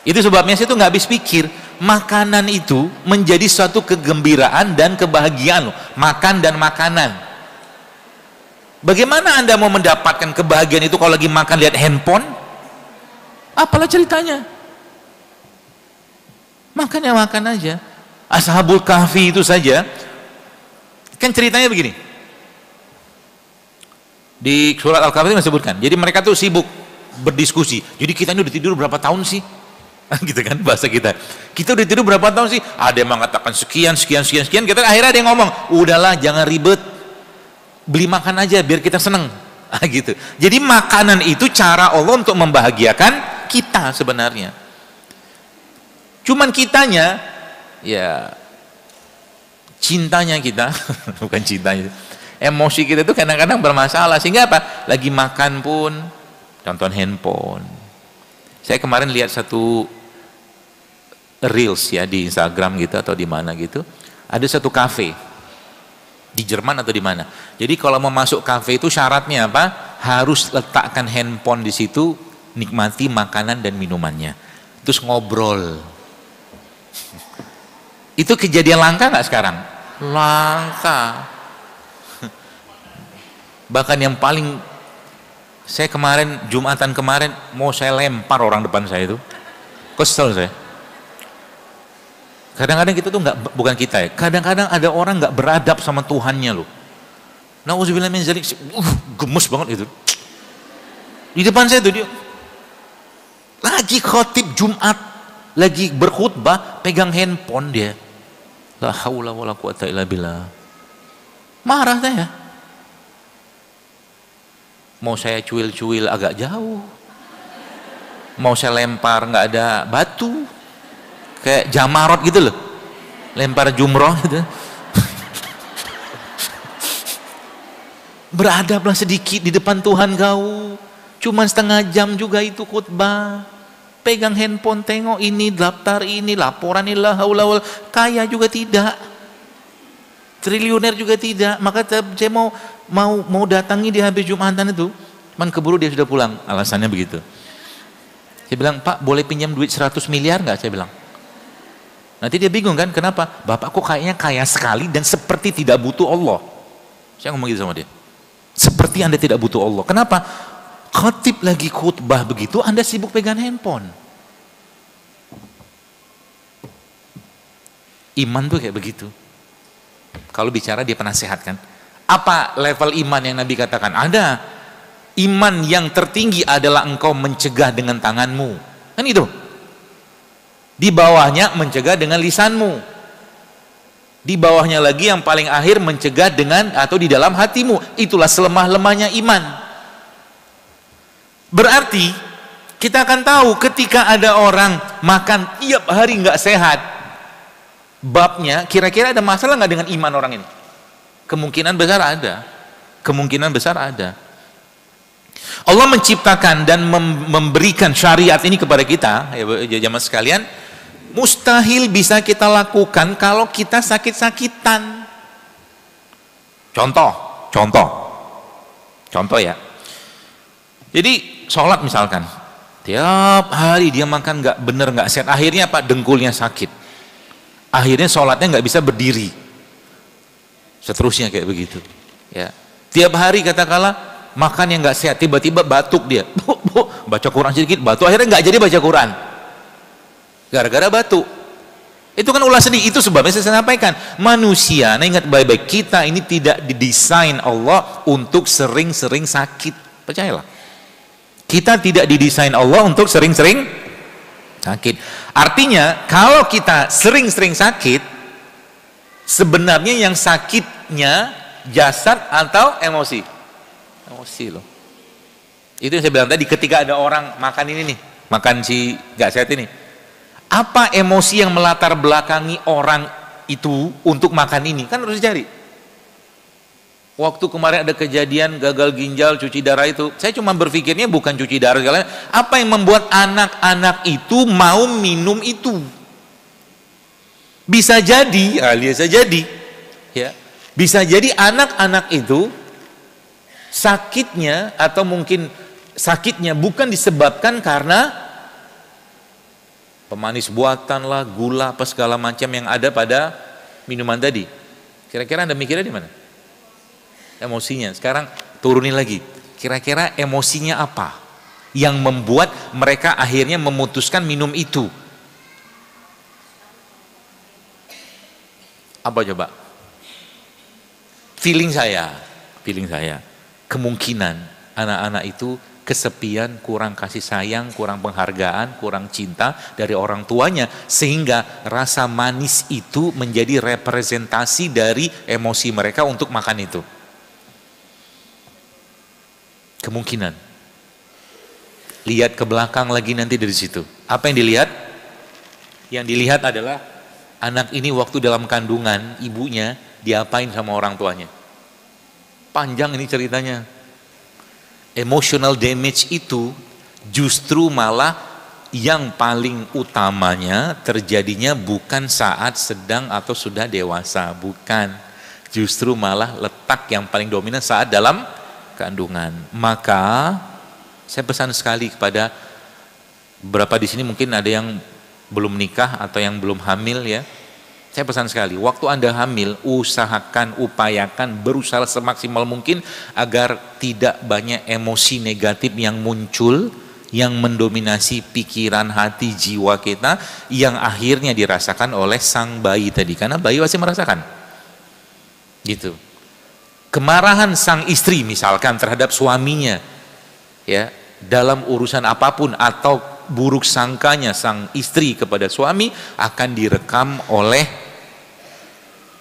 Itu sebabnya saya tuh nggak habis pikir, makanan itu menjadi suatu kegembiraan dan kebahagiaan loh. Makan dan makanan. Bagaimana Anda mau mendapatkan kebahagiaan itu kalau lagi makan lihat handphone? Apalah ceritanya? Makan ya makan aja. Ashabul Kahfi itu saja, kan ceritanya begini. Di surat Al-Kahfi disebutkan, jadi mereka tuh sibuk berdiskusi. Jadi kita ini udah tidur berapa tahun sih? Gitu kan bahasa kita. Kita udah tidur berapa tahun sih? Ada yang mengatakan sekian. Kita akhirnya ada yang ngomong, udahlah jangan ribet, beli makan aja biar kita seneng. Gitu. Jadi makanan itu cara Allah untuk membahagiakan kita sebenarnya. Cuman kitanya, ya cintanya kita, bukan cintanya, emosi kita itu kadang-kadang bermasalah. Sehingga apa? Lagi makan pun tonton handphone. Saya kemarin lihat satu reels ya di Instagram gitu atau di mana gitu, ada satu kafe di Jerman atau di mana. Jadi kalau mau masuk kafe itu syaratnya apa? Harus letakkan handphone di situ, nikmati makanan dan minumannya, terus ngobrol. Itu kejadian langka nggak sekarang? Langka. Bahkan yang paling, saya kemarin Jumatan kemarin mau saya lempar orang depan saya itu, kesel saya. Kadang-kadang kita tuh nggak, bukan kita ya, kadang-kadang ada orang nggak beradab sama Tuhannya loh. Nauzubillah min dzalik, gemes banget itu. Di depan saya tuh dia lagi khotib Jumat, lagi berkhutbah, pegang handphone dia. La haula wala quwata illa billah. Marah saya. Mau saya cuil-cuil agak jauh. Mau saya lempar nggak ada batu. Kayak jamarot gitu loh, lempar jumroh gitu. Beradablah sedikit di depan Tuhan kau. Cuman setengah jam juga itu khutbah. Pegang handphone, tengok ini, daftar ini, laporan ini, la haula wal. Kaya juga tidak, triliuner juga tidak. Maka saya mau datangi di habis Jumatan itu, cuman keburu dia sudah pulang. Alasannya begitu. Saya bilang, Pak boleh pinjam duit 100 miliar nggak? Saya bilang. Nanti dia bingung kan, kenapa? Bapak kok kayaknya kaya sekali dan seperti tidak butuh Allah. Saya ngomong gitu sama dia. Seperti Anda tidak butuh Allah. Kenapa? Khatib lagi khutbah begitu, Anda sibuk pegang handphone. Iman tuh kayak begitu. Kalau bicara dia penasehatkan. Apa level iman yang Nabi katakan? Ada. Iman yang tertinggi adalah engkau mencegah dengan tanganmu. Kan itu. Di bawahnya mencegah dengan lisanmu. Di bawahnya lagi yang paling akhir mencegah dengan atau di dalam hatimu. Itulah selemah-lemahnya iman. Berarti kita akan tahu ketika ada orang makan tiap hari nggak sehat, babnya kira-kira ada masalah nggak dengan iman orang ini? Kemungkinan besar ada. Kemungkinan besar ada. Allah menciptakan dan memberikan syariat ini kepada kita, ya jamaah sekalian. Mustahil bisa kita lakukan kalau kita sakit-sakitan. Contoh ya. Jadi sholat misalkan, tiap hari dia makan nggak bener, nggak sehat. Akhirnya apa? Dengkulnya sakit. Akhirnya sholatnya nggak bisa berdiri. Seterusnya kayak begitu. Ya. Tiap hari katakanlah makan yang nggak sehat, tiba-tiba batuk dia. Baca Quran sedikit, batuk. Akhirnya nggak jadi baca Quran. Gara-gara batu. Itu kan ulah sedih. Itu sebabnya saya sampaikan, manusia, nah ingat baik-baik, kita ini tidak didesain Allah untuk sering-sering sakit. Percayalah, kita tidak didesain Allah untuk sering-sering sakit. Artinya kalau kita sering-sering sakit, sebenarnya yang sakitnya jasad atau emosi? Emosi loh. Itu yang saya bilang tadi, ketika ada orang makan ini nih, makan si gak sehat ini, apa emosi yang melatar belakangi orang itu untuk makan ini? Kan harus dicari. Waktu kemarin ada kejadian gagal ginjal, cuci darah itu, saya cuma berpikirnya bukan cuci darah segala, apa yang membuat anak-anak itu mau minum itu? Bisa jadi, ya, bisa jadi anak-anak itu sakitnya atau mungkin sakitnya bukan disebabkan karena pemanis buatan lah, gula, apa segala macam yang ada pada minuman tadi. Kira-kira Anda mikirnya di mana? Emosinya. Sekarang turunin lagi. Kira-kira emosinya apa yang membuat mereka akhirnya memutuskan minum itu? Apa coba? Feeling saya, kemungkinan anak-anak itu kesepian, kurang kasih sayang, kurang penghargaan, kurang cinta dari orang tuanya, sehingga rasa manis itu menjadi representasi dari emosi mereka untuk makan itu. Kemungkinan. Lihat ke belakang lagi nanti dari situ. Apa yang dilihat? Yang dilihat adalah anak ini waktu dalam kandungan ibunya diapain sama orang tuanya. Panjang ini ceritanya. Emotional damage itu justru malah yang paling utamanya terjadinya bukan saat sedang atau sudah dewasa, bukan. Justru malah letak yang paling dominan saat dalam kandungan. Maka saya pesan sekali kepada beberapa di sini, mungkin ada yang belum nikah atau yang belum hamil ya. Saya pesan sekali, waktu Anda hamil, usahakan, upayakan, berusaha semaksimal mungkin agar tidak banyak emosi negatif yang muncul, yang mendominasi pikiran, hati, jiwa kita, yang akhirnya dirasakan oleh sang bayi tadi. Karena bayi pasti merasakan. Gitu. Kemarahan sang istri misalkan terhadap suaminya, ya, dalam urusan apapun, atau buruk sangkanya sang istri kepada suami akan direkam oleh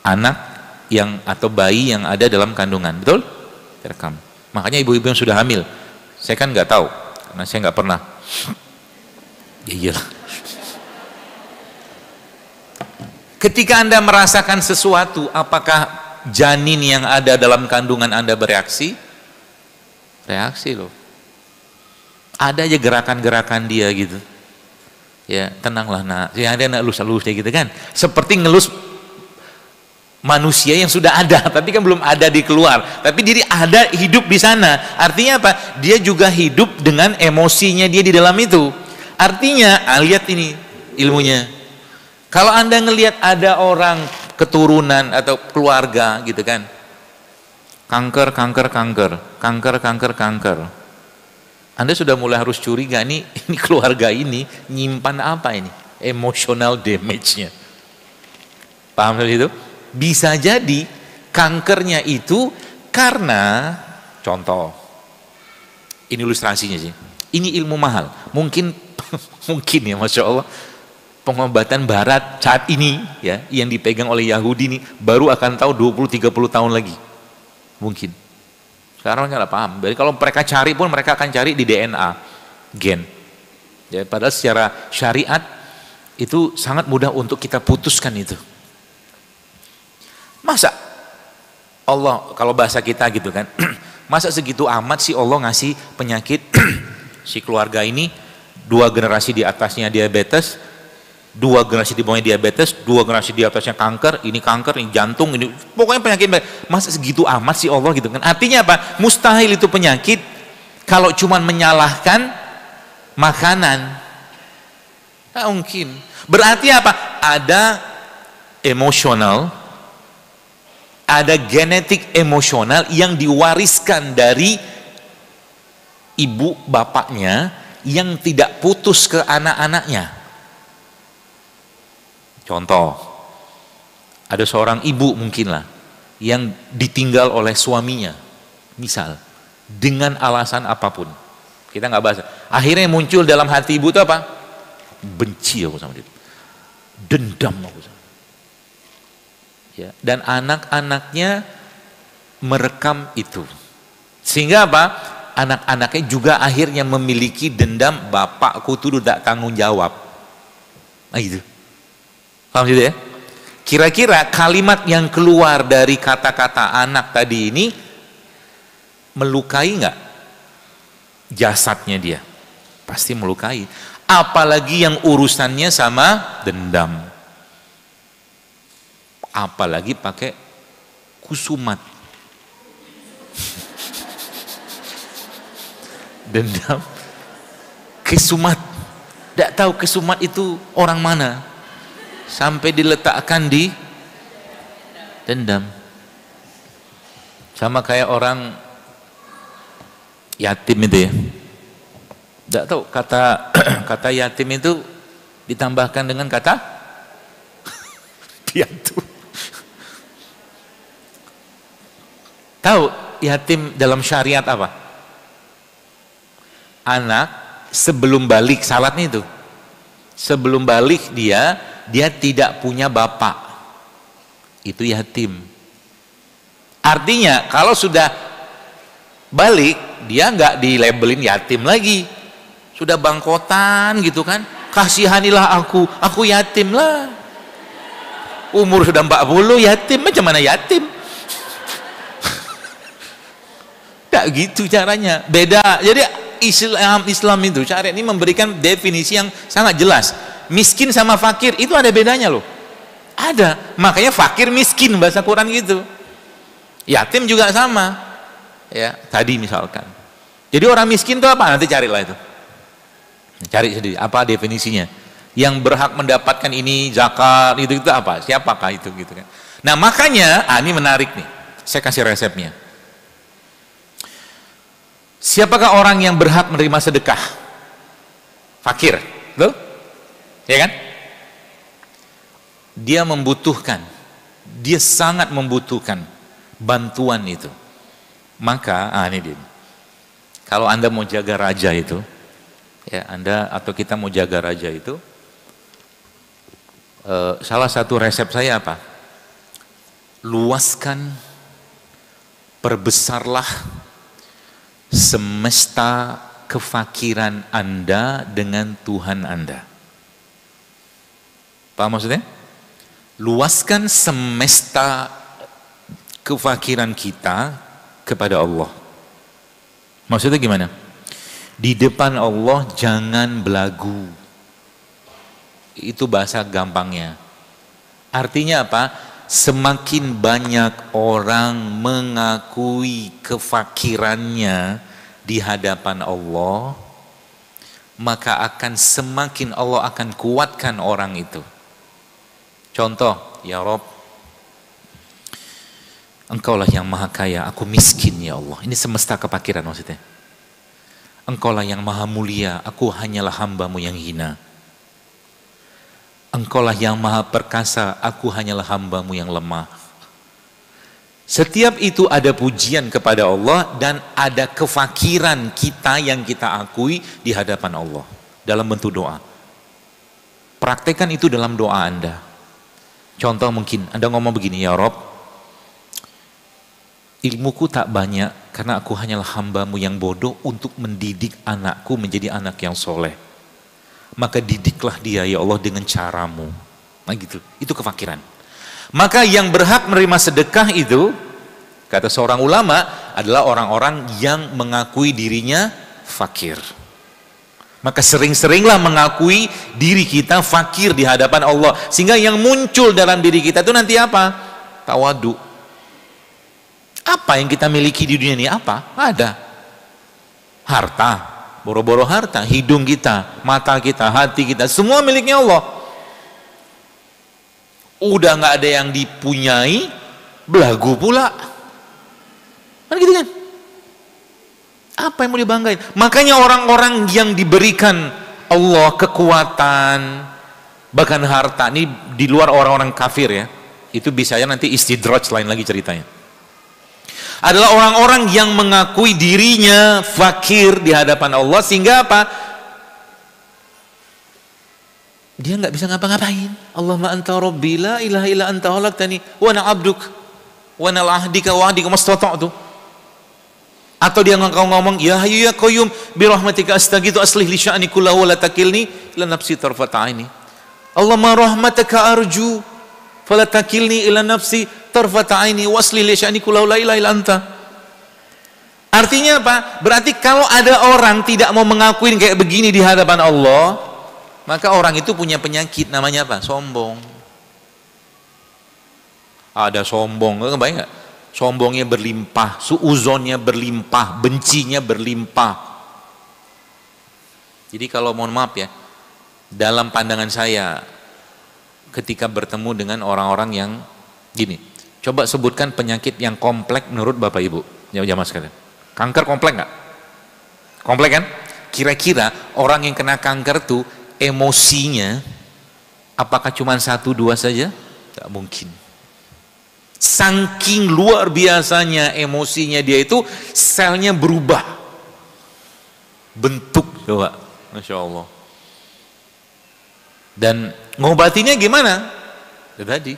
anak yang atau bayi yang ada dalam kandungan, betul? Direkam. Makanya ibu-ibu yang sudah hamil, saya kan nggak tahu karena saya nggak pernah. Iya. Ketika Anda merasakan sesuatu, apakah janin yang ada dalam kandungan Anda bereaksi? Reaksi loh. Ada aja gerakan-gerakan dia gitu. Ya, tenanglah nak. Ya ada nak elus-elus kayak gitu kan. Seperti ngelus manusia yang sudah ada, tapi kan belum ada di keluar. Tapi diri ada, hidup di sana. Artinya apa? Dia juga hidup dengan emosinya dia di dalam itu. Artinya, lihat ini ilmunya. Kalau Anda ngelihat ada orang keturunan atau keluarga gitu kan. Kanker. Anda sudah mulai harus curiga nih, ini keluarga ini nyimpan apa ini? Emotional damage-nya. Paham hal itu? Bisa jadi kankernya itu karena, contoh, ini ilustrasinya sih. Ini ilmu mahal. Mungkin ya, Masya Allah, pengobatan barat saat ini ya, yang dipegang oleh Yahudi ini baru akan tahu 20-30 tahun lagi. Mungkin. Sekarang nggak paham. Jadi kalau mereka cari pun mereka akan cari di DNA, gen. Ya, padahal secara syariat itu sangat mudah untuk kita putuskan itu. Masa Allah, kalau bahasa kita gitu kan, masa segitu amat sih Allah ngasih penyakit si keluarga ini, 2 generasi di atasnya diabetes, 2 generasi di bawahnya diabetes, 2 generasi di atasnya kanker, ini jantung, ini pokoknya penyakit. Masa segitu amat sih Allah gitu kan? Artinya apa? Mustahil itu penyakit kalau cuma menyalahkan makanan. Tak mungkin. Berarti apa? Ada emosional, ada genetik emosional yang diwariskan dari ibu bapaknya yang tidak putus ke anak-anaknya. Contoh, ada seorang ibu mungkinlah yang ditinggal oleh suaminya, misal, dengan alasan apapun. Kita nggak bahas. Akhirnya muncul dalam hati ibu itu apa? Benci aku sama dia, dendam aku sama dia. Ya, dan anak-anaknya merekam itu, sehingga apa? Anak-anaknya juga akhirnya memiliki dendam, bapakku tuh tidak tanggung jawab. Nah gitu. Paham gitu ya? Kira-kira kalimat yang keluar dari kata-kata anak tadi ini melukai nggak jasadnya dia? Pasti melukai. Apalagi yang urusannya sama dendam. Apalagi pakai kusumat. Dendam, kesumat. Tidak tahu kesumat itu orang mana. Sampai diletakkan di dendam. Sama kayak orang yatim itu ya. Tidak tahu kata yatim itu ditambahkan dengan kata piatu. Tahu yatim dalam syariat apa? Anak sebelum balik salatnya itu. Sebelum balik dia tidak punya bapak, itu yatim. Artinya kalau sudah balik dia nggak dilabelin yatim lagi, sudah bangkotan gitu kan, kasihanilah aku yatim lah. Umur sudah 40 yatim, macam mana yatim? Tak gitu caranya, beda. Jadi Islam itu, syariat ini memberikan definisi yang sangat jelas. Miskin sama fakir itu ada bedanya loh. Ada, makanya fakir miskin bahasa Quran gitu. Yatim juga sama. Ya, tadi misalkan. Jadi orang miskin itu apa? Nanti carilah itu. Cari sendiri apa definisinya. Yang berhak mendapatkan ini zakat itu apa? Siapakah itu gitu kan. Nah, makanya ini menarik nih. Saya kasih resepnya. Siapakah orang yang berhak menerima sedekah? Fakir, betul? Ya kan? Dia membutuhkan, dia sangat membutuhkan bantuan itu. Maka, ini dia. Kalau Anda mau jaga raja itu, ya Anda atau kita mau jaga raja itu, salah satu resep saya apa? Luaskan, perbesarlah semesta kefakiran Anda dengan Tuhan Anda. Paham maksudnya? Luaskan semesta kefakiran kita kepada Allah. Maksudnya gimana? Di depan Allah jangan belagu. Itu bahasa gampangnya. Artinya apa? Semakin banyak orang mengakui kefakirannya di hadapan Allah, maka akan semakin Allah akan kuatkan orang itu. Contoh, ya Rob, Engkaulah yang maha kaya, aku miskin ya Allah. Ini semesta kefakiran maksudnya. Engkaulah yang maha mulia, aku hanyalah hambamu yang hina. Engkaulah yang maha perkasa, aku hanyalah hambamu yang lemah. Setiap itu ada pujian kepada Allah dan ada kefakiran kita yang kita akui di hadapan Allah dalam bentuk doa. Praktekkan itu dalam doa Anda. Contoh mungkin Anda ngomong begini, ya Rob, ilmuku tak banyak karena aku hanyalah hambamu yang bodoh untuk mendidik anakku menjadi anak yang soleh. Maka didiklah dia ya Allah dengan caramu. Nah gitu, itu kefakiran. Maka yang berhak menerima sedekah itu, kata seorang ulama, adalah orang-orang yang mengakui dirinya fakir. Maka sering-seringlah mengakui diri kita fakir di hadapan Allah. Sehingga yang muncul dalam diri kita itu nanti apa? Tawadu. Apa yang kita miliki di dunia ini? Apa? Ada. Harta. Boro-boro harta, hidung kita, mata kita, hati kita, semua miliknya Allah. Udah nggak ada yang dipunyai, belagu pula. Kan gitu kan? Apa yang mau dibanggain? Makanya orang-orang yang diberikan Allah kekuatan, bahkan harta, ini di luar orang-orang kafir ya, itu bisa ya nanti istidraj lain lagi ceritanya. Adalah orang-orang yang mengakui dirinya fakir di hadapan Allah sehingga apa? Dia nggak bisa ngapa-ngapain. Allahumma anta rabbi la ilaha illa anta khalaqtani wa ana 'abduk wa ana al-ahdika wa ahdika mastata'tu. Atau dia ngomong ya hayyu ya qayyum bi rahmatika astaghiitsu aslih li sya'ni kullahu wa la takilni ila nafsi tarfata 'aini. Allahumma rahmataka arju fala takilni ila nafsi tarfata aini wasli li sya'ni kullahu la ilaha illa anta. Artinya apa? Berarti kalau ada orang tidak mau mengakuin kayak begini di hadapan Allah, maka orang itu punya penyakit namanya apa? Sombong. Ada sombong, kebayang nggak? Sombongnya berlimpah, suuzonnya berlimpah, bencinya berlimpah. Jadi kalau mohon maaf ya, dalam pandangan saya ketika bertemu dengan orang-orang yang gini, coba sebutkan penyakit yang kompleks menurut Bapak Ibu, ya jamaah sekalian. Kanker kompleks nggak? Kompleks kan? Kira-kira orang yang kena kanker tuh emosinya apakah cuma 1-2 saja? Tak mungkin. Saking luar biasanya emosinya dia itu, selnya berubah bentuk, coba, Masya Allah. Dan ngobatinya gimana? Ya tadi,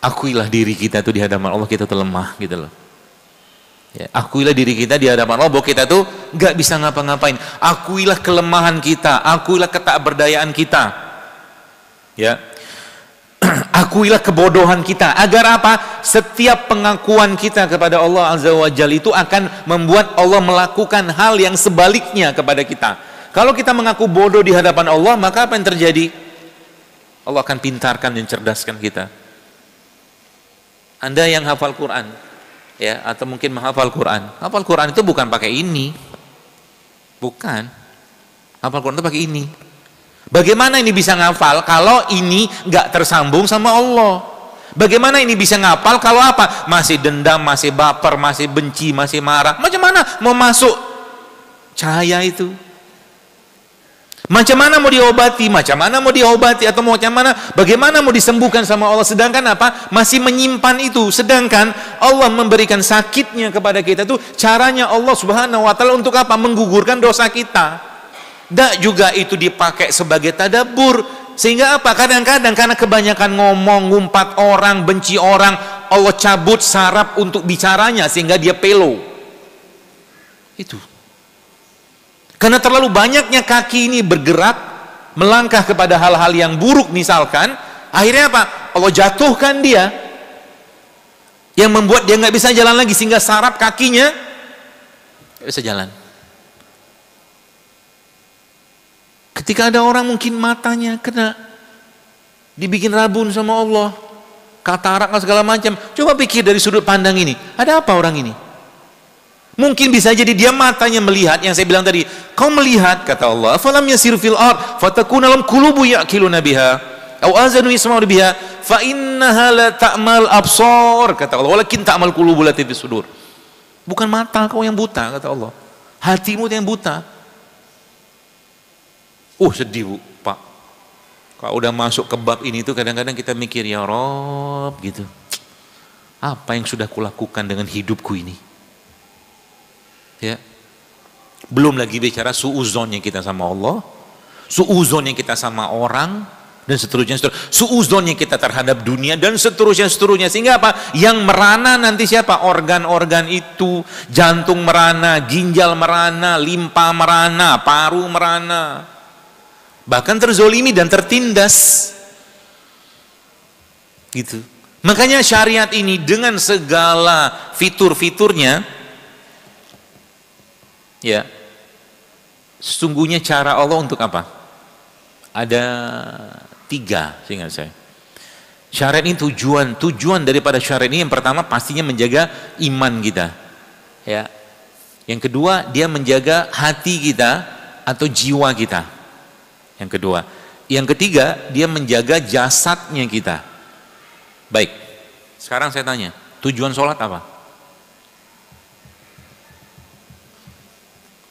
akuilah diri kita tuh di hadapan Allah kita tuh lemah gitu loh. Ya, akuilah diri kita di hadapan Allah bahwa kita tuh nggak bisa ngapa-ngapain. Akuilah kelemahan kita, akuilah ketakberdayaan kita. Ya. Akuilah kebodohan kita. Agar apa? Setiap pengakuan kita kepada Allah Azza wa Jalla itu akan membuat Allah melakukan hal yang sebaliknya kepada kita. Kalau kita mengaku bodoh di hadapan Allah, maka apa yang terjadi? Allah akan pintarkan dan cerdaskan kita. Anda yang hafal Quran, ya, atau mungkin menghafal Quran. Hafal Quran itu bukan pakai ini. Bukan. Hafal Quran itu pakai ini. Bagaimana ini bisa ngafal kalau ini nggak tersambung sama Allah? Bagaimana ini bisa ngapal kalau apa? Masih dendam, masih baper, masih benci, masih marah. Macam mana mau masuk cahaya itu? Macam mana mau diobati? Macam mana mau diobati? Atau macam mana? Bagaimana mau disembuhkan sama Allah? Sedangkan apa? Masih menyimpan itu. Sedangkan Allah memberikan sakitnya kepada kita itu. Caranya Allah Subhanahu wa Ta'ala untuk apa? Menggugurkan dosa kita. Dan juga itu dipakai sebagai tadabbur. Sehingga apa? Kadang-kadang karena kebanyakan ngomong, ngumpat orang, benci orang, Allah cabut saraf untuk bicaranya sehingga dia pelo. Itu. Karena terlalu banyaknya kaki ini bergerak melangkah kepada hal-hal yang buruk misalkan, akhirnya apa? Allah jatuhkan dia, yang membuat dia nggak bisa jalan lagi sehingga saraf kakinya nggak bisa jalan. Ketika ada orang mungkin matanya kena dibikin rabun sama Allah, katarak segala macam, coba pikir dari sudut pandang ini, ada apa orang ini? Mungkin bisa jadi dia matanya melihat, yang saya bilang tadi, kau melihat, kata Allah, falam yasiru fil ard fatakuna lahum qulubu ya'qiluna biha aw azanu yasma'una biha fa innaha la ta'mal absar, kata Allah, walakin ta'mal qulubu lati fis sudur. Bukan mata kau yang buta, kata Allah, hatimu yang buta. Sedih Bu, Pak. Kalau udah masuk ke bab ini tuh kadang-kadang kita mikir, ya Rob gitu. Apa yang sudah kulakukan dengan hidupku ini? Ya. Belum lagi bicara suuzonnya kita sama Allah, suuzonnya kita sama orang, dan seterusnya. Suuzonnya kita terhadap dunia dan seterusnya. Sehingga apa? Yang merana nanti siapa? Organ-organ itu, jantung merana, ginjal merana, limpa merana, paru merana. Bahkan terzolimi dan tertindas gitu. Makanya syariat ini dengan segala fitur-fiturnya, ya, sesungguhnya cara Allah untuk apa? Ada 3 seingat saya. Syariat ini tujuan daripada syariat ini yang pertama pastinya menjaga iman kita, ya. Yang kedua dia menjaga hati kita atau jiwa kita. Yang kedua, yang ketiga dia menjaga jasadnya kita. Baik, sekarang saya tanya, tujuan sholat apa?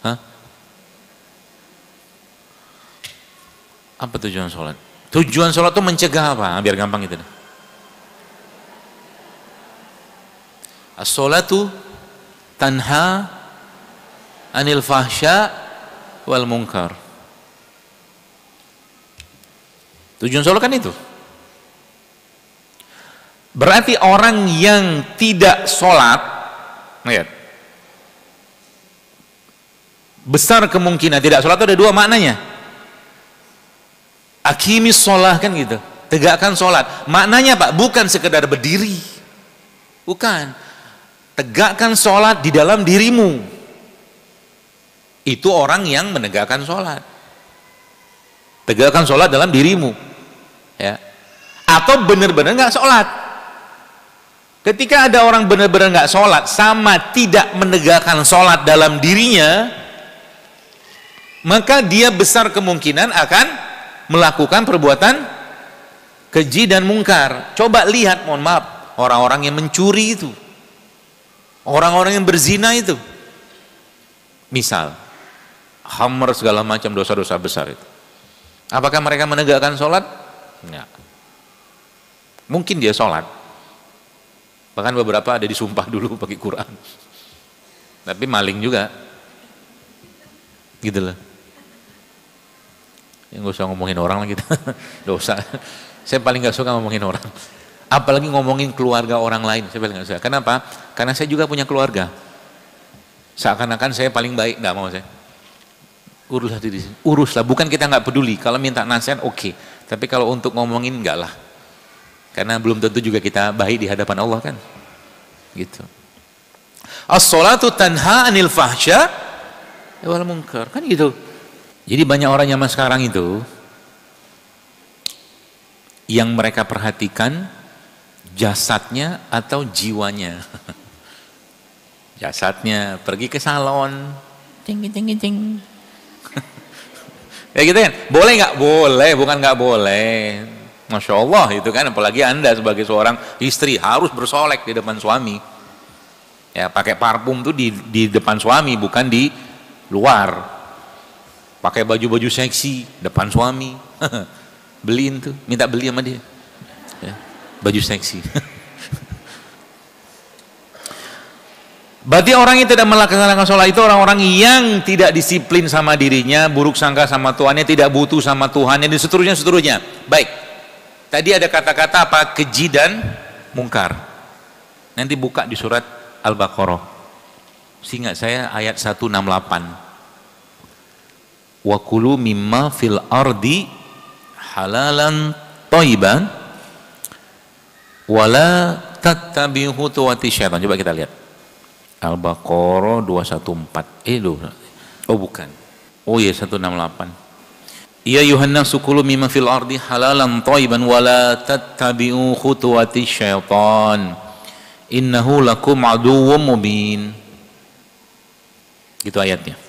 Hah? Apa tujuan sholat? Tujuan sholat itu mencegah apa? Biar gampang gitu. As-sholatu tanha anil fahsya wal munkar. Tujuan sholat kan itu. Berarti orang yang tidak sholat, lihat, besar kemungkinan tidak sholat itu ada 2 maknanya. Aqimis sholah kan gitu, tegakkan sholat. Maknanya Pak, bukan sekedar berdiri, bukan. Tegakkan sholat di dalam dirimu. Itu orang yang menegakkan sholat. Tegakkan sholat dalam dirimu. Ya. Atau benar-benar nggak sholat. Ketika ada orang benar-benar nggak sholat sama tidak menegakkan sholat dalam dirinya, maka dia besar kemungkinan akan melakukan perbuatan keji dan mungkar. Coba lihat, mohon maaf, orang-orang yang mencuri itu, orang-orang yang berzina itu, misal khamr segala macam dosa-dosa besar itu, apakah mereka menegakkan sholat? Enggak. Mungkin dia sholat, bahkan beberapa ada disumpah dulu pakai Quran, tapi maling juga gitu loh. Yang gak usah ngomongin orang lagi dosa. Saya paling gak suka ngomongin orang, apalagi ngomongin keluarga orang lain. Saya paling gak suka. Kenapa? Karena saya juga punya keluarga. Seakan-akan saya paling baik, nggak mau saya. Uruslah diri, uruslah. Bukan kita nggak peduli. Kalau minta nasihat oke, tapi kalau untuk ngomongin enggak lah. Karena belum tentu juga kita baik di hadapan Allah kan. Gitu. As-sholatu tanha 'anil fahsya wal munkar, kan gitu. Jadi banyak orang zaman sekarang itu yang mereka perhatikan jasadnya atau jiwanya. Jasadnya pergi ke salon, cing cing cing. Ya gitu kan? Boleh nggak? Boleh, bukan nggak boleh. Masya Allah itu kan, apalagi Anda sebagai seorang istri harus bersolek di depan suami. Ya pakai parfum tuh di depan suami, bukan di luar. Pakai baju-baju seksi depan suami. Beliin tuh, minta beli sama dia. Ya, baju seksi. Berarti orang yang tidak melaksanakan sholat itu orang-orang yang tidak disiplin sama dirinya, buruk sangka sama Tuhannya, tidak butuh sama Tuhannya, dan seterusnya. Baik, tadi ada kata-kata apa? Keji dan mungkar. Nanti buka di surat Al-Baqarah. Seingat saya ayat 168. Wa kulu mimma fil ardi halalan thayyiban wala tattabi'u khutuwati syaitan. Coba kita lihat. Al-Baqarah 214. Oh bukan. Oh iya 168. Ya yuhannas kulu mimma fil ardi halalan thayyiban wala tattabi'u khutuwati syaitan. Innahu lakum aduwwum mubin. Gitu ayatnya.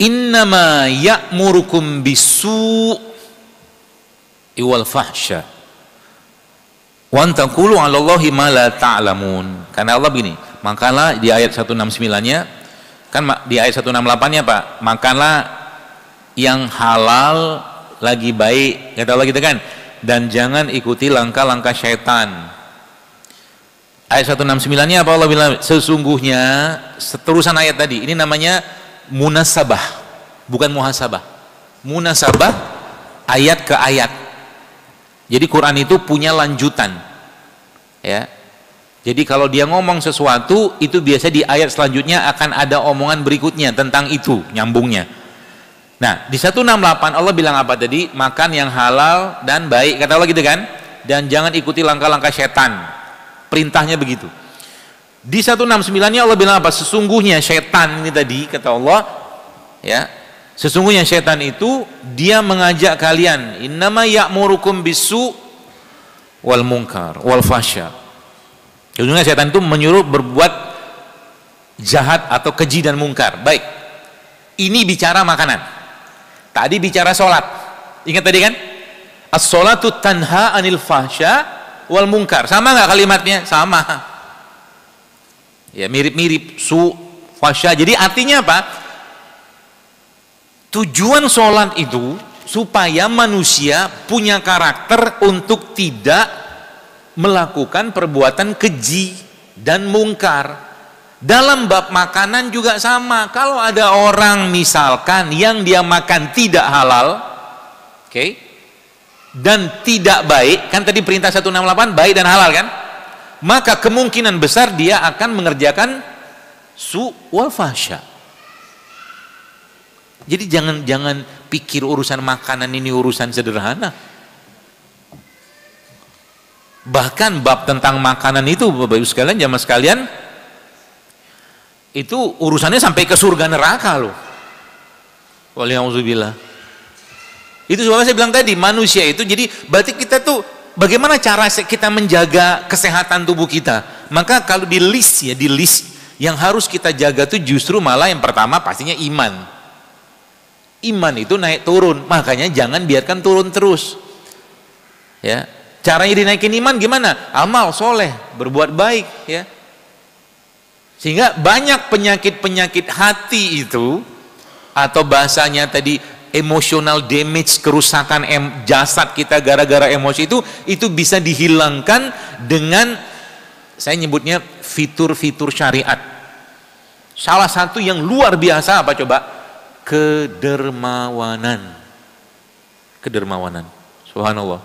Innama ya'murukum bisu' wal fahsya wa an taqulu 'ala Allahi ma la ta'lamun. Karena Allah begini, makanlah di ayat 169-nya, kan di ayat 168-nya Pak, makanlah yang halal lagi baik, kata Allah gitu kan, dan jangan ikuti langkah-langkah syaitan. Ayat 169-nya apa Allah bilang? Sesungguhnya, seterusan ayat tadi, ini namanya munasabah, bukan muhasabah. Munasabah ayat ke ayat. Jadi Quran itu punya lanjutan, ya. Jadi kalau dia ngomong sesuatu, itu biasa di ayat selanjutnya akan ada omongan berikutnya tentang itu, nyambungnya. Nah, di 168 Allah bilang apa tadi? Makan yang halal dan baik, kata Allah gitu kan? Dan jangan ikuti langkah-langkah setan. Perintahnya begitu. Di 169-nya Allah bilang apa? Sesungguhnya setan ini tadi, kata Allah, ya. Sesungguhnya setan itu dia mengajak kalian, innama ya'murukum bisu wal munkar wal fahsya. Sesungguhnya setan itu menyuruh berbuat jahat atau keji dan mungkar. Baik, ini bicara makanan. Tadi bicara sholat. Ingat tadi kan? As-sholatu tanha anil fahsya wal munkar. Sama nggak kalimatnya? Sama. Ya mirip-mirip, su, fahsya. Jadi artinya apa? Tujuan sholat itu supaya manusia punya karakter untuk tidak melakukan perbuatan keji dan mungkar. Dalam bab makanan juga sama. Kalau ada orang misalkan yang dia makan tidak halal, oke, dan tidak baik, kan tadi perintah 168 baik dan halal kan, maka kemungkinan besar dia akan mengerjakan su wal fahsya. Jadi jangan pikir urusan makanan ini urusan sederhana. Bahkan bab tentang makanan itu Bapak Ibu sekalian, jamaah sekalian, itu urusannya sampai ke surga neraka loh. Waliyahzubillah. Itu sebabnya saya bilang tadi, manusia itu, jadi berarti kita tuh bagaimana cara kita menjaga kesehatan tubuh kita. Maka kalau di list ya, di list yang harus kita jaga tuh justru malah yang pertama pastinya iman. Iman itu naik turun, makanya jangan biarkan turun terus. Ya, caranya dinaikin iman gimana? Amal soleh, berbuat baik, ya. Sehingga banyak penyakit-penyakit hati itu, atau bahasanya tadi emotional damage, kerusakan jasad kita gara-gara emosi itu bisa dihilangkan dengan, saya nyebutnya fitur-fitur syariat. Salah satu yang luar biasa apa coba? Kedermawanan. Subhanallah.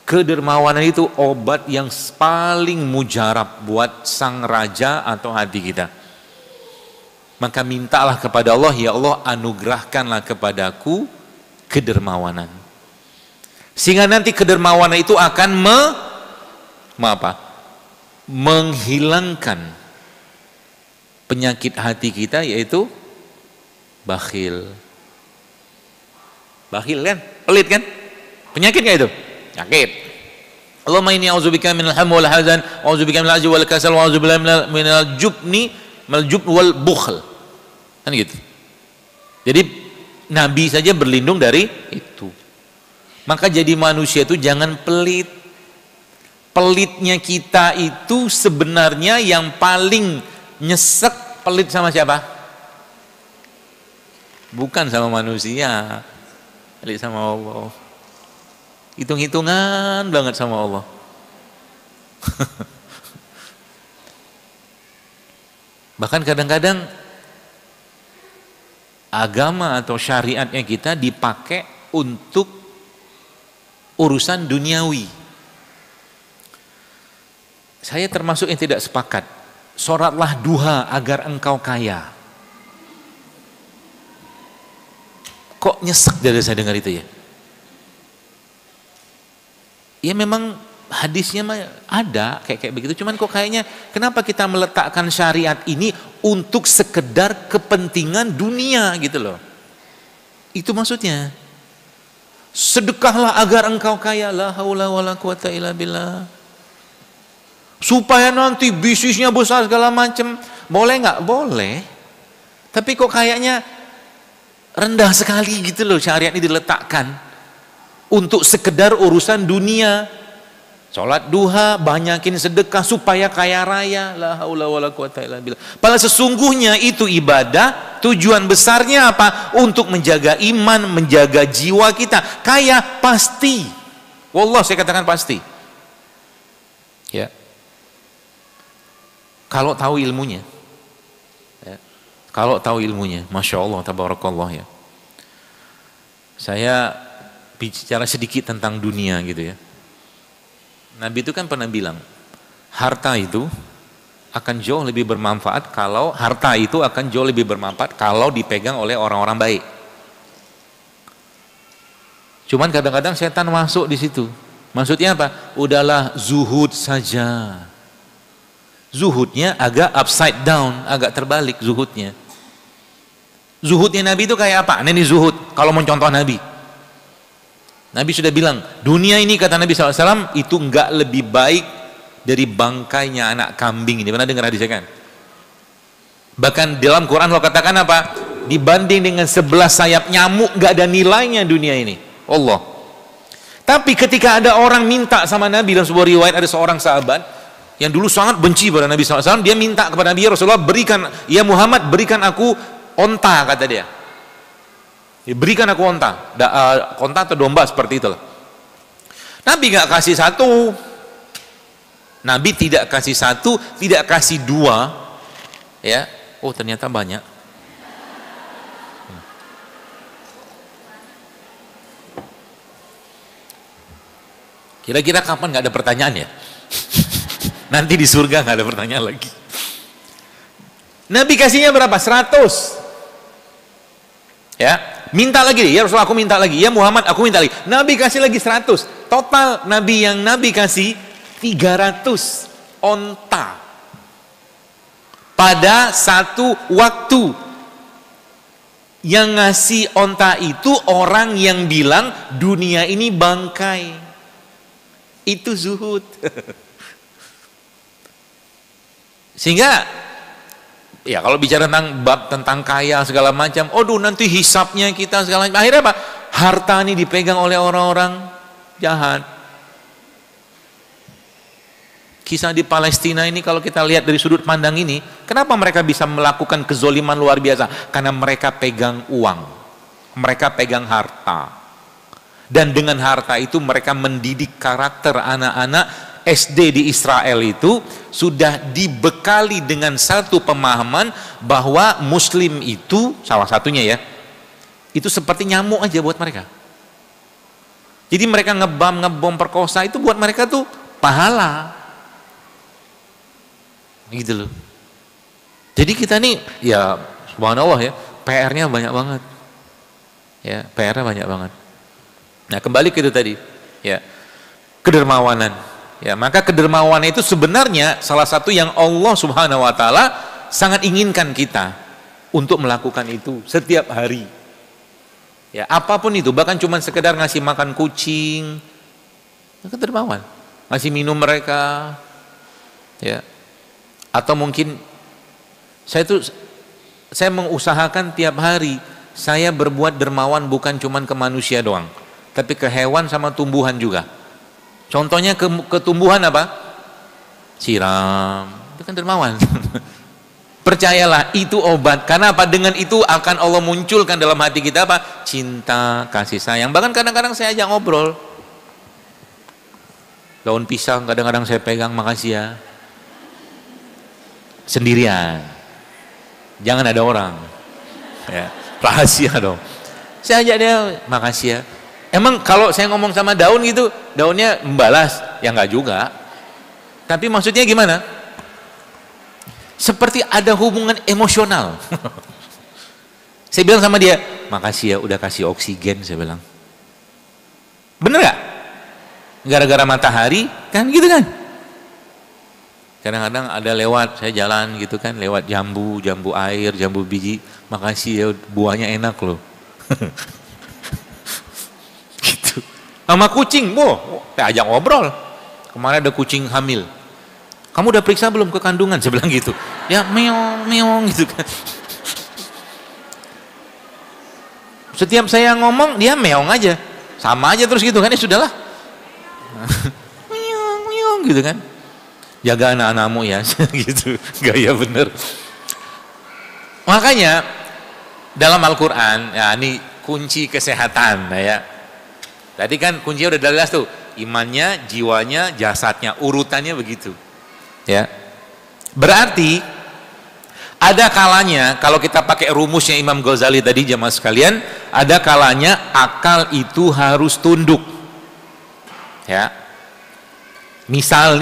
Kedermawanan itu obat yang paling mujarab buat sang raja atau hati kita. Maka mintalah kepada Allah, ya Allah anugerahkanlah kepadaku kedermawanan. Sehingga nanti kedermawanan itu akan menghilangkan penyakit hati kita, yaitu bakhil. Bakhil kan? Pelit kan? Penyakit nggak itu? Penyakit. Allahumma inni a'udzubika minal hammi wal hazan, a'udzubika minal ajzi wal kasal, wa a'udzubika minal jubni wal bukhl. Kan gitu. Jadi Nabi saja berlindung dari itu. Maka jadi manusia itu jangan pelit. Pelitnya kita itu sebenarnya yang paling nyesek pelit sama siapa? Bukan sama manusia, pelit sama Allah. Hitung-hitungan banget sama Allah. Bahkan kadang-kadang agama atau syariatnya kita dipakai untuk urusan duniawi. Saya termasuk yang tidak sepakat. Sholatlah duha agar engkau kaya. Kok nyesek dari saya dengar itu ya? Ya memang hadisnya mah ada kayak begitu, cuman kok kayaknya kenapa kita meletakkan syariat ini untuk sekedar kepentingan dunia gitu loh. Itu maksudnya. Sedekahlah agar engkau kaya, la haula wala quwata illa billah. Supaya nanti bisnisnya besar segala macam. Boleh nggak? Boleh. Tapi kok kayaknya rendah sekali gitu loh syariat ini diletakkan untuk sekedar urusan dunia. Sholat duha, banyakin sedekah supaya kaya raya. La haula wala quwata illa billah. Padahal sesungguhnya itu ibadah, tujuan besarnya apa? Untuk menjaga iman, menjaga jiwa kita. Kaya pasti. Wallah saya katakan pasti. Ya. Kalau tahu ilmunya. Ya. Kalau tahu ilmunya, Masya Allah, tabarakallah ya. Saya bicara sedikit tentang dunia gitu ya. Nabi itu kan pernah bilang, harta itu akan jauh lebih bermanfaat kalau dipegang oleh orang-orang baik. Cuman kadang-kadang setan masuk di situ. Maksudnya apa? Udahlah zuhud saja. Zuhudnya agak upside down, agak terbalik zuhudnya. Zuhudnya Nabi itu kayak apa? Ini zuhud kalau mau contoh Nabi. Nabi sudah bilang, dunia ini kata Nabi SAW itu enggak lebih baik dari bangkainya anak kambing ini. Pernah dengar hadisnya kan? Bahkan dalam Quran Allah katakan apa? Dibanding dengan 11 sayap nyamuk enggak ada nilainya dunia ini. Allah. Tapi ketika ada orang minta sama Nabi, dalam sebuah riwayat ada seorang sahabat yang dulu sangat benci pada Nabi SAW, dia minta kepada Nabi, ya Rasulullah berikan, ya Muhammad berikan aku onta, kata dia. Berikan aku onta, onta atau domba seperti itulah. Nabi nggak kasih satu, Nabi tidak kasih satu, tidak kasih dua, ya. Oh ternyata banyak. Kira-kira kapan nggak ada pertanyaan ya? Nanti di surga nggak ada pertanyaan lagi. Nabi kasihnya berapa? 100. Ya. Minta lagi, ya Rasulullah aku minta lagi, ya Muhammad aku minta lagi. Nabi kasih lagi 100. Total Nabi yang Nabi kasih 300 onta pada satu waktu. Yang ngasih onta itu orang yang bilang dunia ini bangkai. Itu zuhud. Sehingga ya kalau bicara tentang bab tentang kaya segala macam, nanti hisapnya kita segala macam. Akhirnya apa? Harta ini dipegang oleh orang-orang jahat. Kisah di Palestina ini kalau kita lihat dari sudut pandang ini, kenapa mereka bisa melakukan kezoliman luar biasa? Karena mereka pegang uang, mereka pegang harta. Dan dengan harta itu mereka mendidik karakter anak-anak. SD di Israel itu sudah dibekali dengan satu pemahaman bahwa muslim itu, salah satunya ya, itu seperti nyamuk aja buat mereka. Jadi mereka ngebom perkosa itu buat mereka tuh pahala gitu loh. Jadi kita nih ya Subhanallah ya, PR-nya banyak banget. Ya, PR-nya banyak banget. Nah, kembali ke itu tadi, ya. Kedermawanan. Ya, maka kedermawanan itu sebenarnya salah satu yang Allah Subhanahu wa taala sangat inginkan kita untuk melakukan itu setiap hari. Ya, apapun itu, bahkan cuma sekedar ngasih makan kucing, kedermawan. Ngasih minum mereka. Ya. Atau mungkin saya mengusahakan tiap hari saya berbuat dermawan bukan cuma ke manusia doang, tapi ke hewan sama tumbuhan juga. Contohnya ke tumbuhan apa? Siram, itu kan dermawan. Percayalah itu obat. Karena apa? Dengan itu akan Allah munculkan dalam hati kita apa? Cinta, kasih sayang. Bahkan kadang-kadang saya ajak ngobrol. Daun pisang kadang-kadang saya pegang, makasih ya. Sendirian. Jangan ada orang. Ya, rahasia dong. Saya ajak dia, makasih ya. Emang kalau saya ngomong sama daun gitu, daunnya membalas? Ya enggak juga. Tapi maksudnya gimana? Seperti ada hubungan emosional. Saya bilang sama dia, makasih ya udah kasih oksigen, saya bilang. Bener gak? Gara-gara matahari, kan gitu kan? Kadang-kadang ada lewat, saya jalan gitu kan, lewat jambu air, jambu biji, makasih ya buahnya enak loh. Gitu. Sama kucing, saya ajak ngobrol. Kemarin ada kucing hamil. Kamu udah periksa belum ke kandungan? Saya bilang gitu. Ya meong meong gitu kan. Setiap saya ngomong dia meong aja, sama aja terus gitu kan, ya sudahlah. Meong meong gitu kan. Jaga anak-anakmu ya, gitu. Gaya bener. Makanya dalam Al-Quran, ya ini kunci kesehatan, ya. Tadi kan kuncinya udah jelas tuh, imannya, jiwanya, jasadnya, urutannya begitu. Ya. Berarti ada kalanya kalau kita pakai rumusnya Imam Ghazali tadi jamaah sekalian, ada kalanya akal itu harus tunduk. Ya. Misal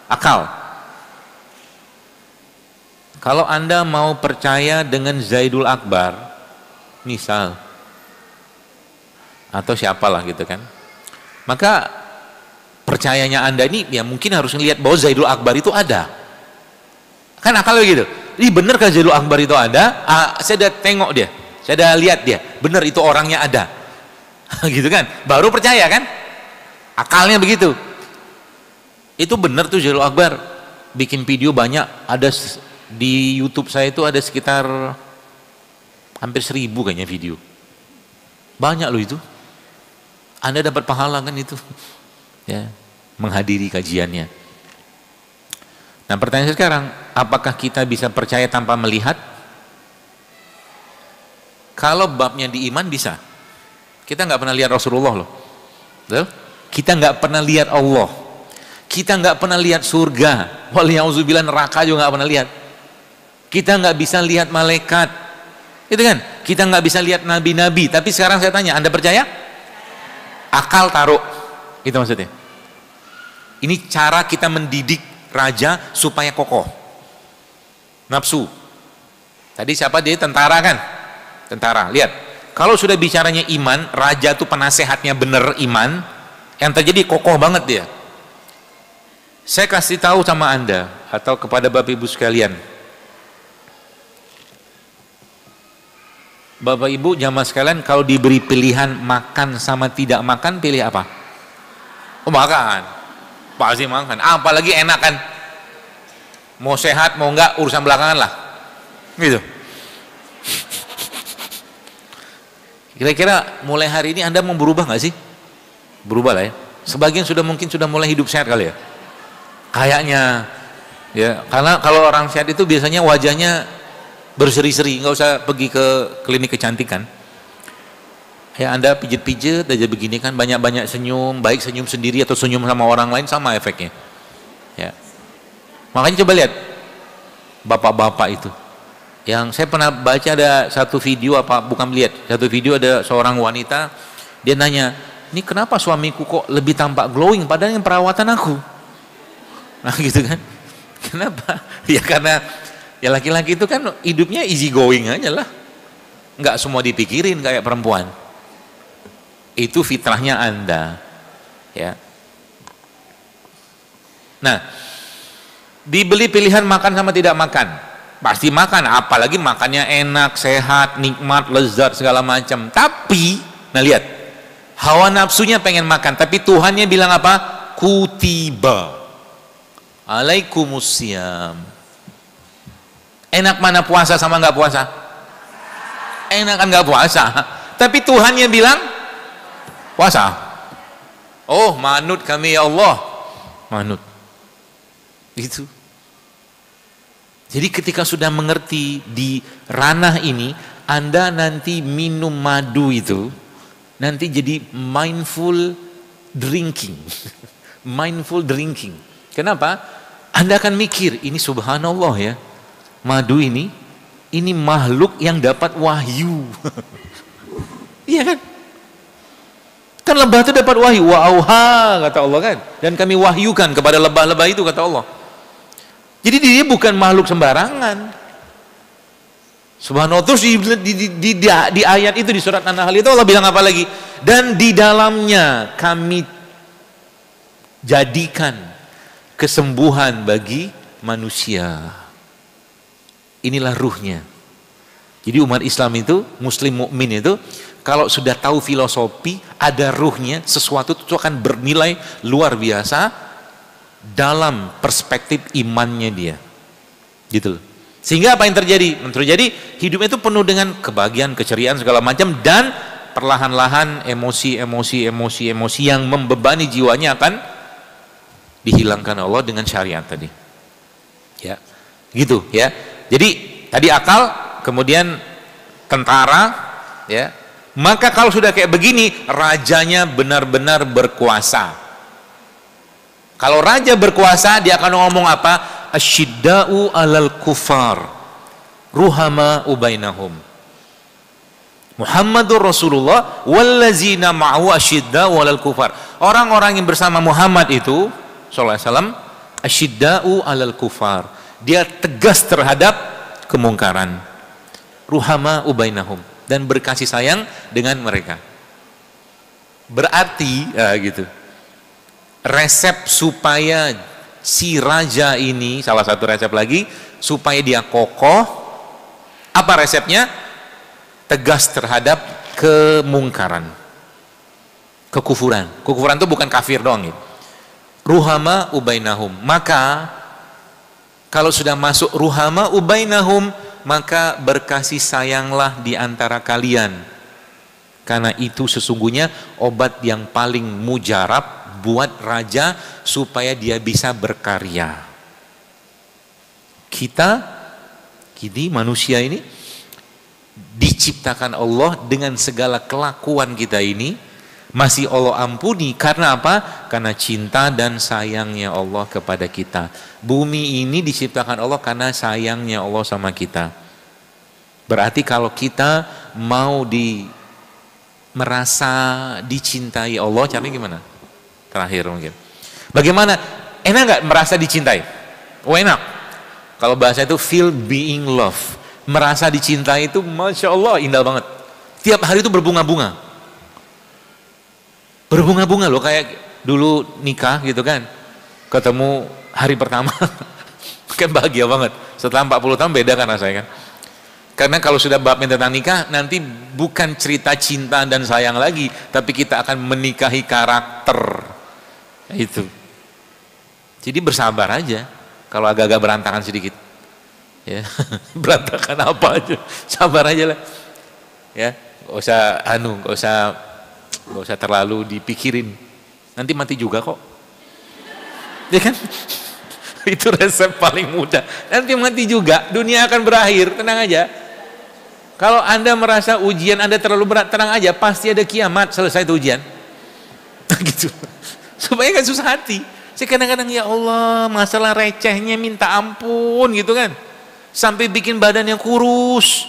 akal. Kalau Anda mau percaya dengan Zaidul Akbar, misal, atau siapalah gitu kan, maka percayanya Anda ini ya mungkin harus melihat bahwa Zaidul Akbar itu ada. Kan akalnya gitu. Ini benar kan Zaidul Akbar itu ada? Saya udah tengok dia, saya udah lihat dia, benar itu orangnya ada. Gitu kan? Baru percaya kan? Akalnya begitu. Itu benar tuh Zaidul Akbar. Bikin video banyak, ada di YouTube saya itu ada sekitar hampir 1000 kayaknya video. Banyak loh itu. Anda dapat pahala kan itu. Ya, menghadiri kajiannya. Nah, pertanyaan sekarang, apakah kita bisa percaya tanpa melihat? Kalau babnya di iman bisa. Kita nggak pernah lihat Rasulullah loh. Betul? Kita nggak pernah lihat Allah. Kita nggak pernah lihat surga. Waliyauzubillah, neraka juga nggak pernah lihat. Kita nggak bisa lihat malaikat. Itu kan? Kita nggak bisa lihat nabi-nabi. Tapi sekarang saya tanya, Anda percaya? Akal taruh. Itu maksudnya. Ini cara kita mendidik raja supaya kokoh. Nafsu. Tadi siapa dia? Tentara kan? Tentara. Lihat. Kalau sudah bicaranya iman, raja tuh penasehatnya bener iman, yang terjadi kokoh banget dia. Saya kasih tahu sama Anda atau kepada Bapak Ibu sekalian. Bapak Ibu jamaah sekalian, kalau diberi pilihan makan sama tidak makan, pilih apa? Oh, makan. Pasti makan. Apalagi enak kan? Mau sehat mau enggak urusan belakangan lah. Gitu. Kira-kira mulai hari ini Anda mau berubah nggak sih? Berubah lah ya. Sebagian mungkin sudah mulai hidup sehat kali ya. Kayaknya ya, karena kalau orang sehat itu biasanya wajahnya berseri-seri, nggak usah pergi ke klinik kecantikan. Ya Anda pijet-pijet aja begini kan, banyak-banyak senyum, baik senyum sendiri atau senyum sama orang lain sama efeknya. Ya. Makanya coba lihat bapak-bapak itu. Yang saya pernah baca ada satu video satu video ada seorang wanita, dia nanya, "Ini kenapa suamiku kok lebih tampak glowing padahal yang perawatan aku?" Nah gitu kan. Kenapa? Ya karena Ya laki-laki itu kan hidupnya easy going aja lah. Nggak semua dipikirin kayak perempuan. Itu fitrahnya Anda. Ya. Nah, dibeli pilihan makan sama tidak makan. Pasti makan, apalagi makannya enak, sehat, nikmat, lezat segala macam. Tapi, nah lihat, hawa nafsunya pengen makan, tapi Tuhannya bilang apa? Kutiba alaikumusiyam. Enak mana puasa sama nggak puasa? Enak kan nggak puasa, tapi Tuhannya bilang puasa. Oh, manut kami ya Allah, manut. Itu. Jadi ketika sudah mengerti di ranah ini, Anda nanti minum madu itu nanti jadi mindful drinking. Mindful drinking. Kenapa? Anda akan mikir, ini subhanallah ya. Madu ini makhluk yang dapat wahyu. Iya kan? Kan lebah itu dapat wahyu. Wa auha kata Allah kan. Dan kami wahyukan kepada lebah-lebah itu kata Allah. Jadi dia bukan makhluk sembarangan. Subhanallah. Terus di ayat itu di surat An-Nahl itu Allah bilang apa lagi? Dan di dalamnya kami jadikan kesembuhan bagi manusia. Inilah ruhnya. Jadi umat Islam itu, Muslim mukmin itu, kalau sudah tahu filosofi, ada ruhnya, sesuatu itu akan bernilai luar biasa dalam perspektif imannya dia. Gitu loh. Sehingga apa yang terjadi? Terjadi hidupnya itu penuh dengan kebahagiaan, keceriaan segala macam, dan perlahan-lahan emosi yang membebani jiwanya akan dihilangkan Allah dengan syariat tadi. Ya. Gitu ya. Jadi tadi akal, kemudian tentara, ya. Maka kalau sudah kayak begini, rajanya benar-benar berkuasa. Kalau raja berkuasa, dia akan ngomong apa? Asyidda'u alal kufar, ruhama ubainahum. Muhammadur Rasulullah wallazina ma'hu asyidda'u alal kufar. Orang-orang yang bersama Muhammad itu sallallahu alaihi wasallam asyidda'u alal kufar. Dia tegas terhadap kemungkaran. Ruhama ubainahum, dan berkasih sayang dengan mereka. Berarti gitu. Resep supaya si raja ini, salah satu resep lagi supaya dia kokoh, apa resepnya? Tegas terhadap kemungkaran, kekufuran. Kekufuran itu bukan kafir doang gitu. Ruhama ubainahum. Maka kalau sudah masuk ruhama ubainahum, maka berkasih sayanglah di antara kalian. Karena itu sesungguhnya obat yang paling mujarab buat raja supaya dia bisa berkarya. Kita manusia ini diciptakan Allah dengan segala kelakuan kita ini, masih Allah ampuni. Karena apa? Karena cinta dan sayangnya Allah kepada kita. Bumi ini diciptakan Allah karena sayangnya Allah sama kita. Berarti kalau kita mau merasa dicintai Allah, caranya gimana? Terakhir mungkin. Bagaimana? Enak nggak merasa dicintai? Oh enak. Kalau bahasa itu feel being loved. Merasa dicintai itu Masya Allah indah banget. Tiap hari itu berbunga-bunga. Berbunga-bunga loh, kayak dulu nikah gitu kan. Ketemu hari pertama kan bahagia banget. Setelah 40 tahun beda kan rasanya kan. Karena kalau sudah babnya tentang nikah, nanti bukan cerita cinta dan sayang lagi, tapi kita akan menikahi karakter. Itu. Jadi bersabar aja. Kalau agak-agak berantakan sedikit. Ya, berantakan apa aja. Sabar aja lah. Ya, nggak usah terlalu dipikirin, nanti mati juga kok, ya kan? Itu resep paling mudah. Nanti mati juga, dunia akan berakhir, tenang aja. Kalau Anda merasa ujian Anda terlalu berat, tenang aja, pasti ada kiamat selesai itu ujian. Gitu. Supaya kan susah hati. Saya kadang-kadang ya Allah, masalah recehnya minta ampun gitu kan, sampai bikin badannya kurus.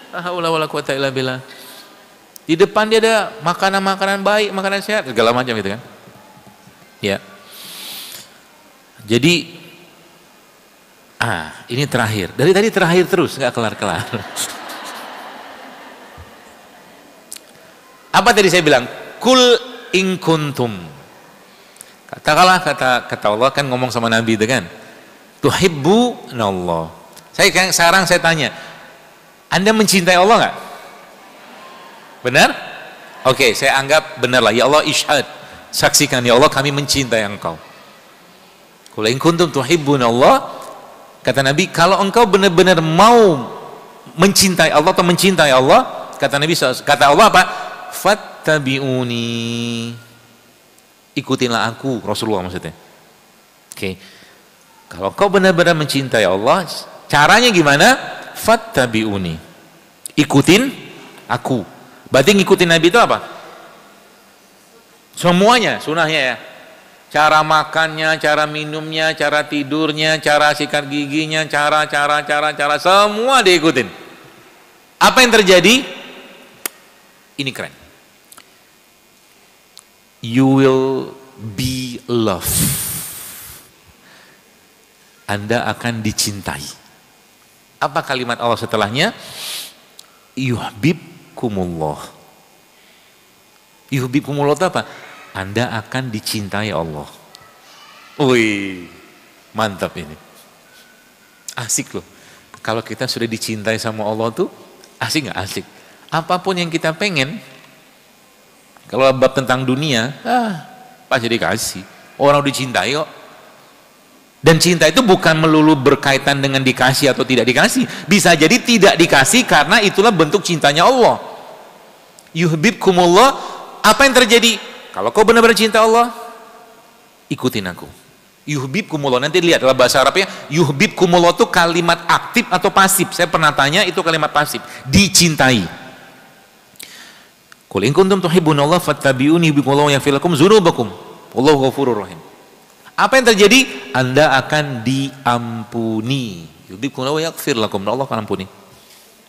La haula wala quwata illa billah. Di depan dia ada makanan-makanan baik, makanan sehat, segala macam gitu kan. Ya. Jadi Ini terakhir. Dari tadi terakhir terus, nggak kelar-kelar. Apa tadi saya bilang? Kul in kuntum. Katakanlah, kata Allah kan ngomong sama Nabi itu kan. Tuhibbunallah. Sekarang saya tanya, Anda mencintai Allah nggak? Benar? Oke, saya anggap benar lah. Ya Allah, ishad. Saksikan ya Allah, kami mencintai Engkau. Kul in kuntum tuhibbunallah. Kata Nabi, kalau engkau benar-benar mau mencintai Allah atau mencintai Allah, kata Nabi, kata Allah apa? Fattabi'uni. Ikutinlah aku, Rasulullah maksudnya. Oke. Kalau kau benar-benar mencintai Allah, caranya gimana? Fattabi'uni. Ikutin aku. Berarti ngikutin Nabi itu apa? Semuanya, sunahnya ya. Cara makannya, cara minumnya, cara tidurnya, cara sikat giginya, cara semua diikutin. Apa yang terjadi? Ini keren. You will be loved. Anda akan dicintai. Apa kalimat Allah setelahnya? Yuhibbukumullah. Yuhibbukumullah itu apa? Anda akan dicintai Allah. Wih, mantap ini. Asik loh. Kalau kita sudah dicintai sama Allah tuh, asik nggak asik? Apapun yang kita pengen, kalau bab tentang dunia, pasti dikasih. Orang dicintai kok. Dan cinta itu bukan melulu berkaitan dengan dikasih atau tidak dikasih. Bisa jadi tidak dikasih karena itulah bentuk cintanya Allah. Yuhibbukumullah. Apa yang terjadi? Kalau kau benar-benar cinta Allah, ikutin aku. Yuhibbukumullah. Nanti lihat dalam bahasa Arabnya, yuhibbukumullah itu kalimat aktif atau pasif. Saya pernah tanya, itu kalimat pasif. Dicintai. Qul in kuntum tuhibbunallah fattabi'uni yuhibbukumullah wa yaghfir lakum dzunubakum. Wallahu ghafurur rahim. Apa yang terjadi? Anda akan diampuni. Yuhibbukumullah wa yaghfir lakum. Allah akan ampuni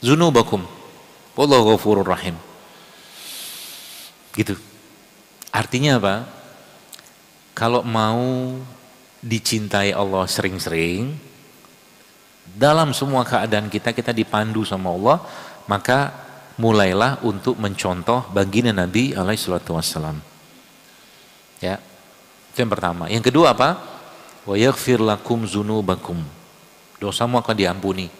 dzunubakum. Wallahu ghafurur rahim. Gitu. Artinya apa? Kalau mau dicintai Allah sering-sering, dalam semua keadaan kita dipandu sama Allah, maka mulailah untuk mencontoh baginda Nabi alaihi salatu wassalam. Ya, itu yang pertama. Yang kedua apa? Wa yaghfir lakum dzunubakum. Dosamu akan diampuni.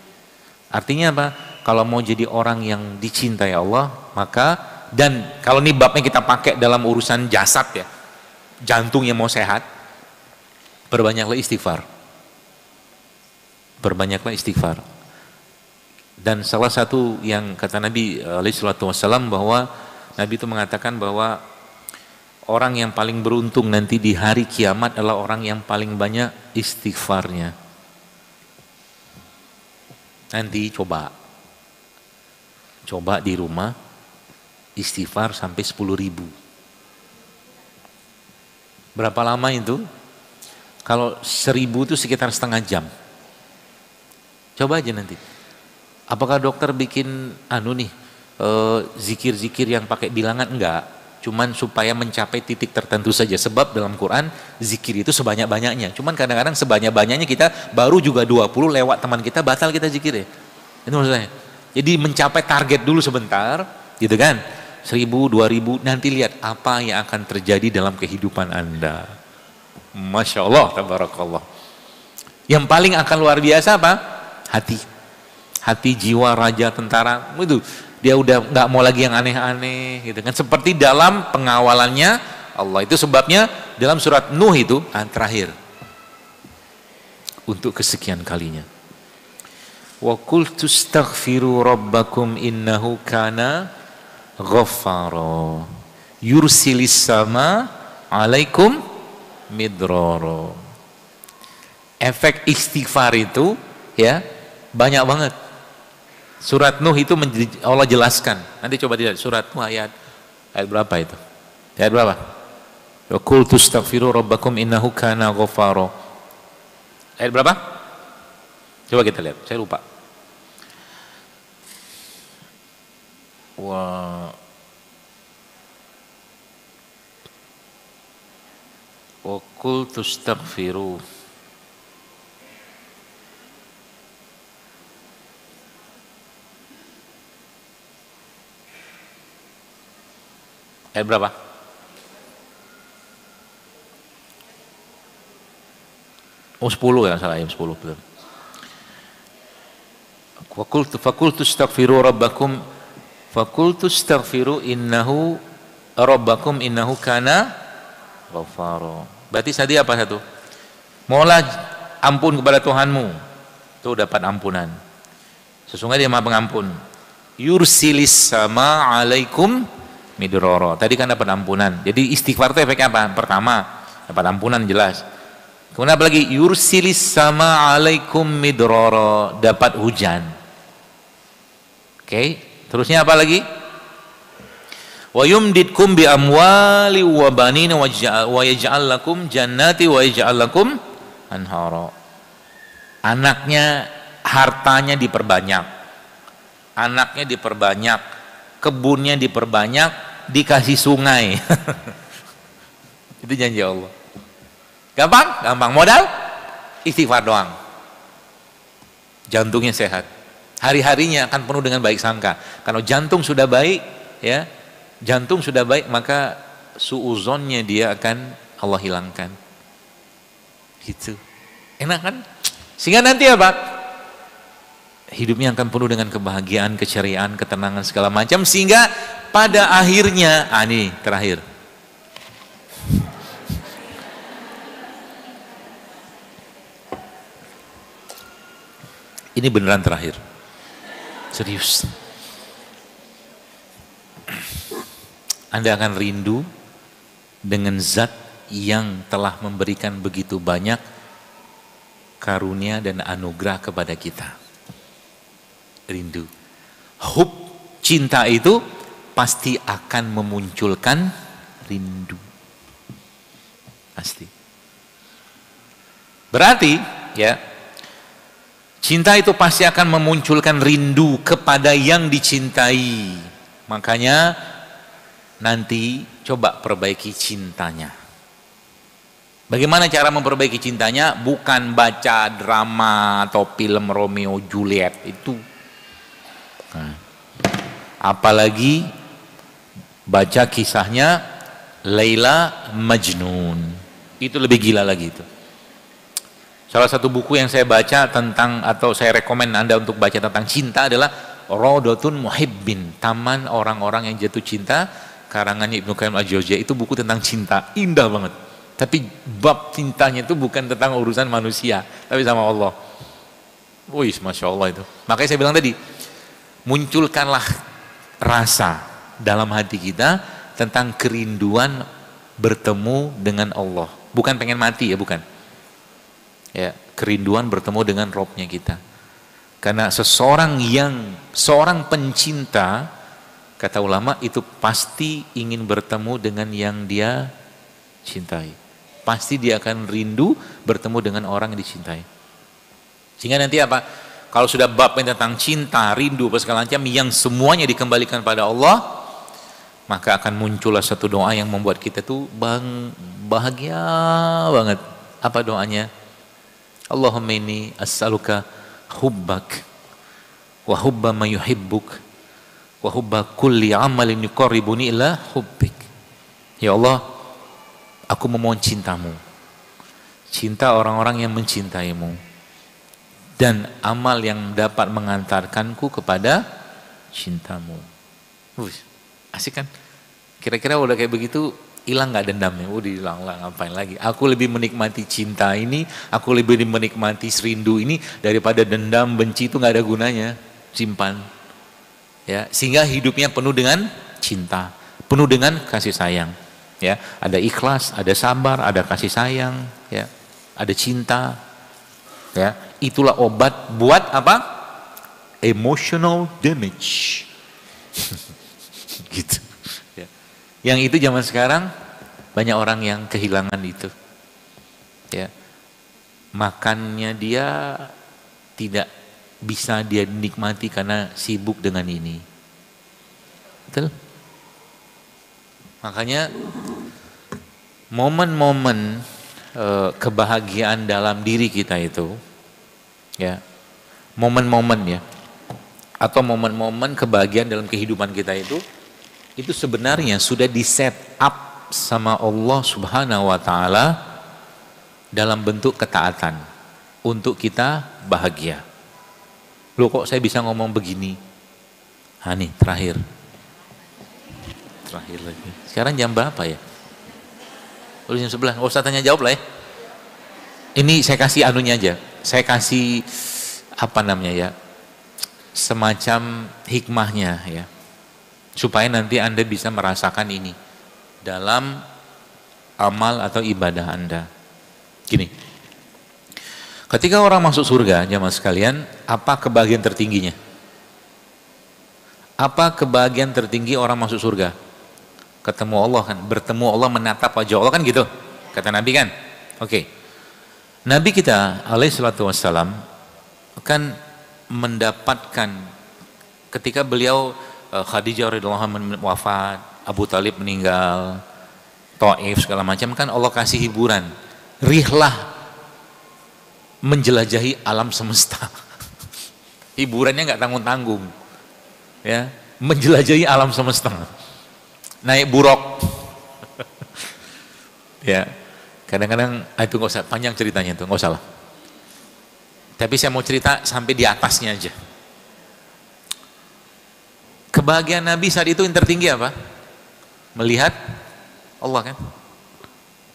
Artinya apa? Kalau mau jadi orang yang dicintai Allah, maka, dan kalau ini babnya kita pakai dalam urusan jasad ya, jantung yang mau sehat, perbanyaklah istighfar. Perbanyaklah istighfar. Dan salah satu yang kata Nabi SAW bahwa Nabi itu mengatakan bahwa orang yang paling beruntung nanti di hari kiamat adalah orang yang paling banyak istighfarnya. Nanti coba di rumah istighfar sampai 10.000. Berapa lama itu? Kalau 1.000 itu sekitar setengah jam. Coba aja nanti. Apakah dokter bikin zikir-zikir yang pakai bilangan? Enggak. Cuman supaya mencapai titik tertentu saja. Sebab dalam Quran zikir itu sebanyak-banyaknya. Cuman kadang-kadang sebanyak-banyaknya kita baru juga 20 lewat teman kita batal kita zikir ya. Itu maksudnya. Jadi mencapai target dulu sebentar, gitu kan? 1.000, 2.000, nanti lihat apa yang akan terjadi dalam kehidupan Anda. Masya Allah, tabarakallah. Yang paling akan luar biasa apa? Hati jiwa raja tentara itu dia udah nggak mau lagi yang aneh-aneh gitu kan, seperti dalam pengawalannya Allah. Itu sebabnya dalam surat Nuh itu terakhir untuk kesekian kalinya, wa qultu astaghfiru rabbakum innahu kana ghaffara yursilis sama alaikum midrara. Efek istighfar itu ya banyak banget. Surat Nuh itu Allah jelaskan. Nanti coba lihat surat Nuh ayat berapa itu? Ayat berapa? Wa qultu astaghfiru rabbakum innahu kana ghaffara. Ayat berapa? Coba kita lihat. Saya lupa. Wa qultu astaghfiru. Ayat berapa? Oh 10 ya, salah, ayat 10 betul. Fakultu astaghfiru rabbakum innahu rabbakum innahu kana ghafara. Berarti tadi apa satu? Mohonlah ampun kepada Tuhanmu. Itu dapat ampunan. Sesungguhnya Dia Maha Pengampun. Yursilis sama alaikum midroro. Tadi kan dapat ampunan. Jadi istighfar itu efeknya apa? Pertama, dapat ampunan jelas. Kemudian apa lagi? Yursilis sama alaikum midroro. Dapat hujan. Oke, terusnya apa lagi? Wa yumditkum bi amwali wa banina wa yaj'al lakum jannati wa yaj'al lakum anhara. Anaknya, hartanya diperbanyak. Anaknya diperbanyak, kebunnya diperbanyak, dikasih sungai. Itu janji Allah. Gampang? Gampang. Modal? Istighfar doang. Jantungnya sehat. Hari-harinya akan penuh dengan baik sangka. Kalau jantung sudah baik, ya, jantung sudah baik, maka suuzonnya dia akan Allah hilangkan. Gitu. Enak kan? Sehingga nanti apa? Hidupnya akan penuh dengan kebahagiaan, keceriaan, ketenangan segala macam, sehingga pada akhirnya, ini terakhir. Ini beneran terakhir. Serius. Anda akan rindu dengan zat yang telah memberikan begitu banyak karunia dan anugerah kepada kita. Rindu. Hub, cinta itu pasti akan memunculkan rindu. Pasti. Berarti, ya, cinta itu pasti akan memunculkan rindu kepada yang dicintai. Makanya nanti coba perbaiki cintanya. Bagaimana cara memperbaiki cintanya? Bukan baca drama atau film Romeo Juliet itu. Nah, apalagi baca kisahnya Laila Majnun. Itu lebih gila lagi itu. Salah satu buku yang saya baca tentang, atau saya rekomen Anda untuk baca tentang cinta adalah Rawdatun Muhibbin, Taman Orang-orang yang Jatuh Cinta, karangannya Ibnu Qayyim Al-Jauziyah. Itu buku tentang cinta, indah banget. Tapi bab cintanya itu bukan tentang urusan manusia, tapi sama Allah. Wih, Masya Allah itu. Makanya saya bilang tadi, munculkanlah rasa dalam hati kita tentang kerinduan bertemu dengan Allah. Bukan pengen mati ya, bukan. Ya, kerinduan bertemu dengan Robnya kita. Karena seorang pencinta, kata ulama, itu pasti ingin bertemu dengan yang dia cintai. Pasti dia akan rindu bertemu dengan orang yang dicintai. Sehingga nanti apa? Kalau sudah bab tentang cinta, rindu, segala macam yang semuanya dikembalikan pada Allah, maka akan muncullah satu doa yang membuat kita tuh bahagia banget. Apa doanya? Allahumma inni as'aluka hubbak wa hubba ma yuhibbuk wa hubba kulli amalin yuqarribuni ila hubbik. Ya Allah, aku memohon cintamu, cinta orang-orang yang mencintaimu, dan amal yang dapat mengantarkanku kepada cintamu. Asik kan? Kira-kira udah kayak begitu, hilang gak dendamnya? Udah hilang lah, ngapain lagi? Aku lebih menikmati cinta ini, aku lebih menikmati rindu ini daripada dendam, benci. Itu gak ada gunanya. Simpan. Ya, sehingga hidupnya penuh dengan cinta, penuh dengan kasih sayang. Ya, ada ikhlas, ada sabar, ada kasih sayang, ya, ada cinta. Ya, itulah obat buat apa? Emotional damage. Gitu. Ya. Yang itu zaman sekarang banyak orang yang kehilangan itu. Ya. Makannya dia tidak bisa dia nikmati karena sibuk dengan ini. Betul? Makanya momen-momen kebahagiaan dalam diri kita itu, ya, momen-momen ya, atau momen-momen kebahagiaan dalam kehidupan kita itu itu sebenarnya sudah di set up sama Allah Subhanahu wa taala dalam bentuk ketaatan untuk kita bahagia. Loh kok saya bisa ngomong begini? Nih terakhir lagi. Sekarang jam berapa ya? Udah jam 11. Nggak usah tanya jawab lah ya. Ini saya kasih anunya aja. Saya kasih apa namanya ya? Semacam hikmahnya ya. Supaya nanti Anda bisa merasakan ini dalam amal atau ibadah Anda. Gini. Ketika orang masuk surga, jamaah sekalian, apa kebahagiaan tertingginya? Apa kebahagiaan tertinggi orang masuk surga? Ketemu Allah kan, bertemu Allah, menatap wajah Allah kan gitu, kata Nabi kan. Oke. Nabi kita alaihi salatu wassalam kan mendapatkan ketika beliau Khadijah radhiyallahu anha wafat, Abu Talib meninggal, Taif segala macam kan Allah kasih hiburan. Rihlah menjelajahi alam semesta. Hiburannya nggak tanggung-tanggung. Ya, menjelajahi alam semesta. Naik buruk. Ya. Kadang-kadang itu nggak usah panjang ceritanya itu, nggak usah lah. Tapi saya mau cerita sampai di atasnya aja. Kebahagiaan Nabi saat itu yang tertinggi apa? Melihat Allah kan?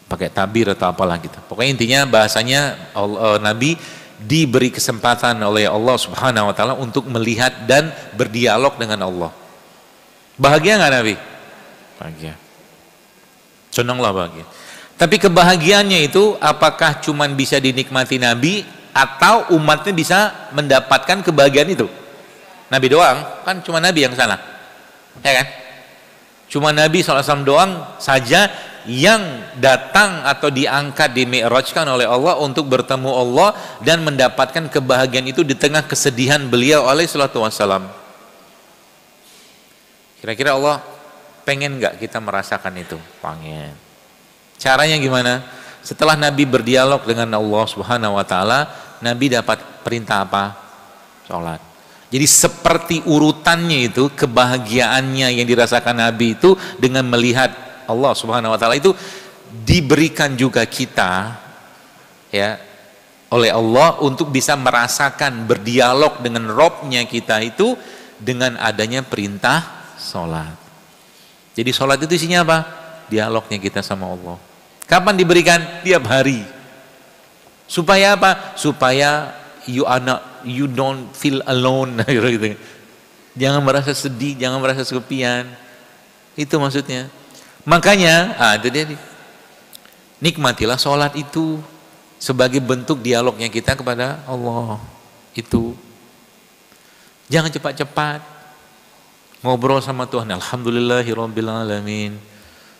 Pakai tabir atau apalah gitu. Pokoknya intinya bahasanya Nabi diberi kesempatan oleh Allah Subhanahu wa taala untuk melihat dan berdialog dengan Allah. Bahagia nggak Nabi? Bahagia. Senanglah bahagia. Tapi kebahagiaannya itu apakah cuman bisa dinikmati Nabi atau umatnya bisa mendapatkan kebahagiaan itu? Nabi doang, kan cuma Nabi yang sana. Ya kan? Cuma Nabi SAW doang saja yang datang atau diangkat, dimi'rajkan oleh Allah untuk bertemu Allah dan mendapatkan kebahagiaan itu di tengah kesedihan beliau alaihi salatu wassalam. Kira-kira Allah pengen nggak kita merasakan itu? Pengen. Caranya gimana? Setelah Nabi berdialog dengan Allah Subhanahu wa taala, Nabi dapat perintah apa? Salat. Jadi seperti urutannya itu, kebahagiaannya yang dirasakan Nabi itu dengan melihat Allah Subhanahu wa taala itu diberikan juga kita ya oleh Allah untuk bisa merasakan berdialog dengan Robnya kita itu dengan adanya perintah salat. Jadi salat itu isinya apa? Dialognya kita sama Allah. Kapan diberikan? Tiap hari. Supaya apa? Supaya you don't feel alone gitu. Jangan merasa sedih, jangan merasa kesepian. Itu maksudnya. Makanya, itu dia. Nikmatilah sholat itu sebagai bentuk dialognya kita kepada Allah. Itu. Jangan cepat-cepat ngobrol sama Tuhan. Alhamdulillahirabbil alamin.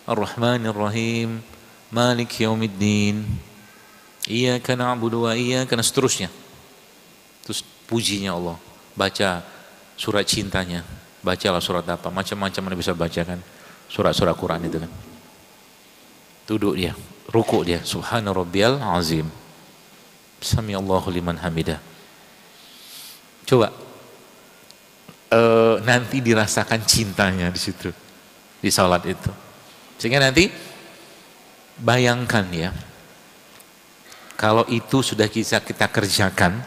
Ar-Rahmanir-Rahim. Malik yaumiddin. Iyyaka na'budu wa iyyaka seterusnya. Terus pujinya Allah. Baca surat cintanya. Bacalah surat apa? Macam-macam Anda bisa bacakan. Surat-surat Quran itu kan. Duduk dia, rukuk dia. Subhana rabbiyal azim. Sami Allahu liman hamidah. Coba nanti dirasakan cintanya di situ. Di salat itu. Sehingga nanti bayangkan ya. Kalau itu sudah kita kerjakan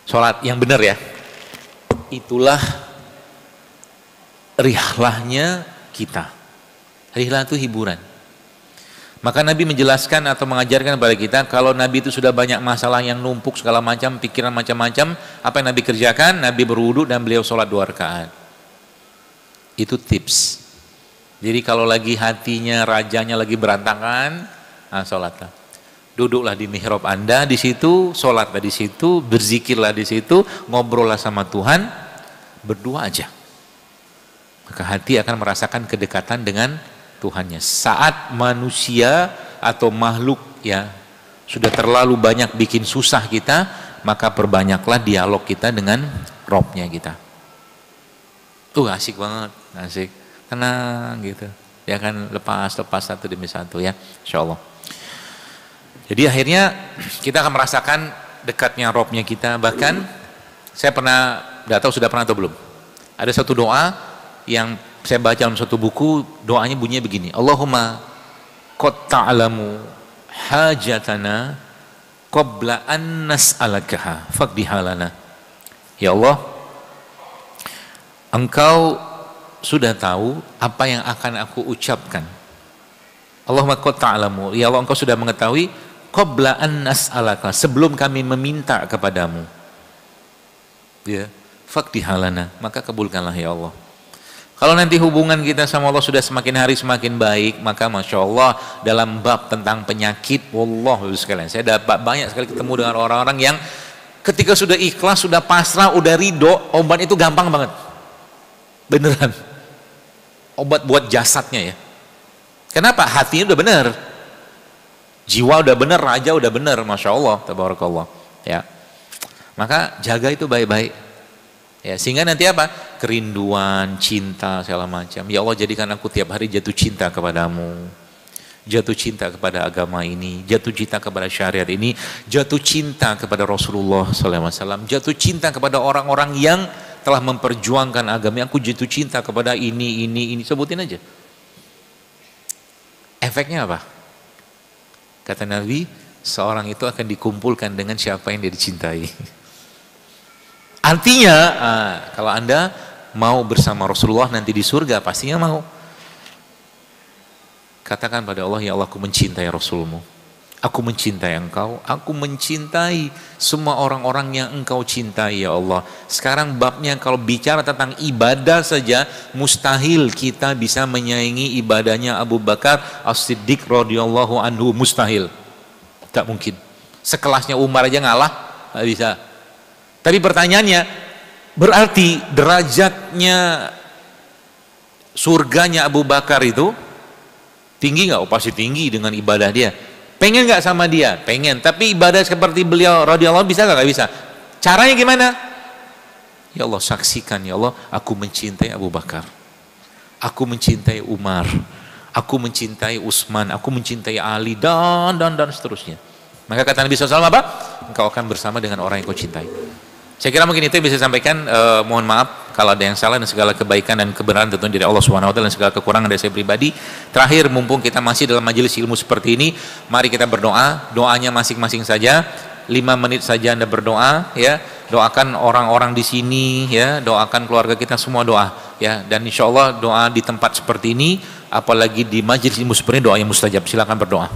salat yang benar ya. Itulah rihlahnya kita. Rihlah itu hiburan. Maka Nabi menjelaskan atau mengajarkan kepada kita kalau Nabi itu sudah banyak masalah yang numpuk segala macam, pikiran macam-macam, apa yang Nabi kerjakan? Nabi berwudu dan beliau sholat 2 rakaat. Itu tips. Jadi kalau lagi hatinya, rajanya lagi berantakan, sholatlah. Duduklah di mihrab Anda di situ, sholatlah di situ, berzikirlah di situ, ngobrollah sama Tuhan, berdoa aja. Maka hati akan merasakan kedekatan dengan Tuhannya. Saat manusia atau makhluk ya sudah terlalu banyak bikin susah kita, maka perbanyaklah dialog kita dengan Robnya kita. Tuh asik banget, asik, tenang gitu. Ya kan, lepas satu demi satu ya, insyaallah. Jadi akhirnya kita akan merasakan dekatnya Robnya kita. Bahkan saya pernah, tidak tahu sudah pernah atau belum, ada satu doa yang Saya baca dalam suatu buku, doanya bunyinya begini, Allahumma qad ta'lamu hajatana qabla an nas'alakaha faqdiha lana. Ya Allah, Engkau sudah tahu apa yang akan aku ucapkan. Allahumma qad ta'lamu, ya Allah Engkau sudah mengetahui qabla an nas'alaka, sebelum kami meminta kepadamu. Ya, faqdiha lana, maka kabulkanlah ya Allah. Kalau nanti hubungan kita sama Allah sudah semakin hari semakin baik, maka Masya Allah dalam bab tentang penyakit, wallahu sekalian, saya dapat banyak sekali ketemu dengan orang-orang yang ketika sudah ikhlas, sudah pasrah, udah ridho, obat itu gampang banget. Beneran. Obat buat jasadnya ya. Kenapa? Hatinya udah bener. Jiwa udah bener, raja udah bener, Masya Allah, tabarakallah. Ya. Maka jaga itu baik-baik. Ya, sehingga nanti apa? Kerinduan, cinta, segala macam. Ya Allah, jadikan aku tiap hari jatuh cinta kepadamu. Jatuh cinta kepada agama ini, jatuh cinta kepada syariat ini, jatuh cinta kepada Rasulullah SAW, jatuh cinta kepada orang-orang yang telah memperjuangkan agama. Aku jatuh cinta kepada ini, sebutin aja. Efeknya apa? Kata Nabi, seorang itu akan dikumpulkan dengan siapa yang dia dicintai. Artinya, kalau Anda mau bersama Rasulullah nanti di surga, pastinya mau. Katakan pada Allah, ya Allah, aku mencintai Rasulmu, aku mencintai Engkau, aku mencintai semua orang-orang yang Engkau cintai ya Allah. Sekarang babnya kalau bicara tentang ibadah saja, mustahil kita bisa menyaingi ibadahnya Abu Bakar As-Siddiq radhiyallahu anhu, mustahil, tak mungkin. Sekelasnya Umar aja ngalah, tak bisa. Tapi pertanyaannya, berarti derajatnya surganya Abu Bakar itu tinggi nggak? Oh pasti tinggi dengan ibadah dia. Pengen nggak sama dia? Pengen. Tapi ibadah seperti beliau radhiyallahu bisa nggak? Nggak bisa. Caranya gimana? Ya Allah, saksikan ya Allah, aku mencintai Abu Bakar, aku mencintai Umar, aku mencintai Utsman, aku mencintai Ali, dan seterusnya. Maka kata Nabi SAW apa? Engkau akan bersama dengan orang yang kau cintai. Saya kira mungkin itu yang bisa saya sampaikan. Mohon maaf kalau ada yang salah, dan segala kebaikan dan kebenaran tentunya dari Allah Subhanahu wa taala, dan segala kekurangan dari saya pribadi. Terakhir, mumpung kita masih dalam majelis ilmu seperti ini, mari kita berdoa. Doanya masing-masing saja. 5 menit saja Anda berdoa ya. Doakan orang-orang di sini ya, doakan keluarga kita semua, doa ya. Dan insya Allah doa di tempat seperti ini, apalagi di majelis ilmu seperti ini, doa yang mustajab. Silakan berdoa.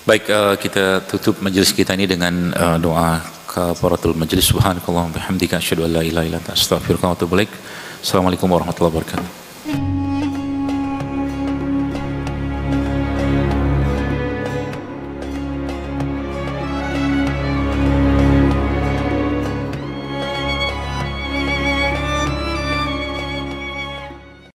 Baik, kita tutup majelis kita ini dengan doa kafaratul majlis. Subhanakallahumma bihamdika asyhadu an la ilaha illa anta astaghfiruka wa atubu ilaik. Assalamualaikum warahmatullahi wabarakatuh.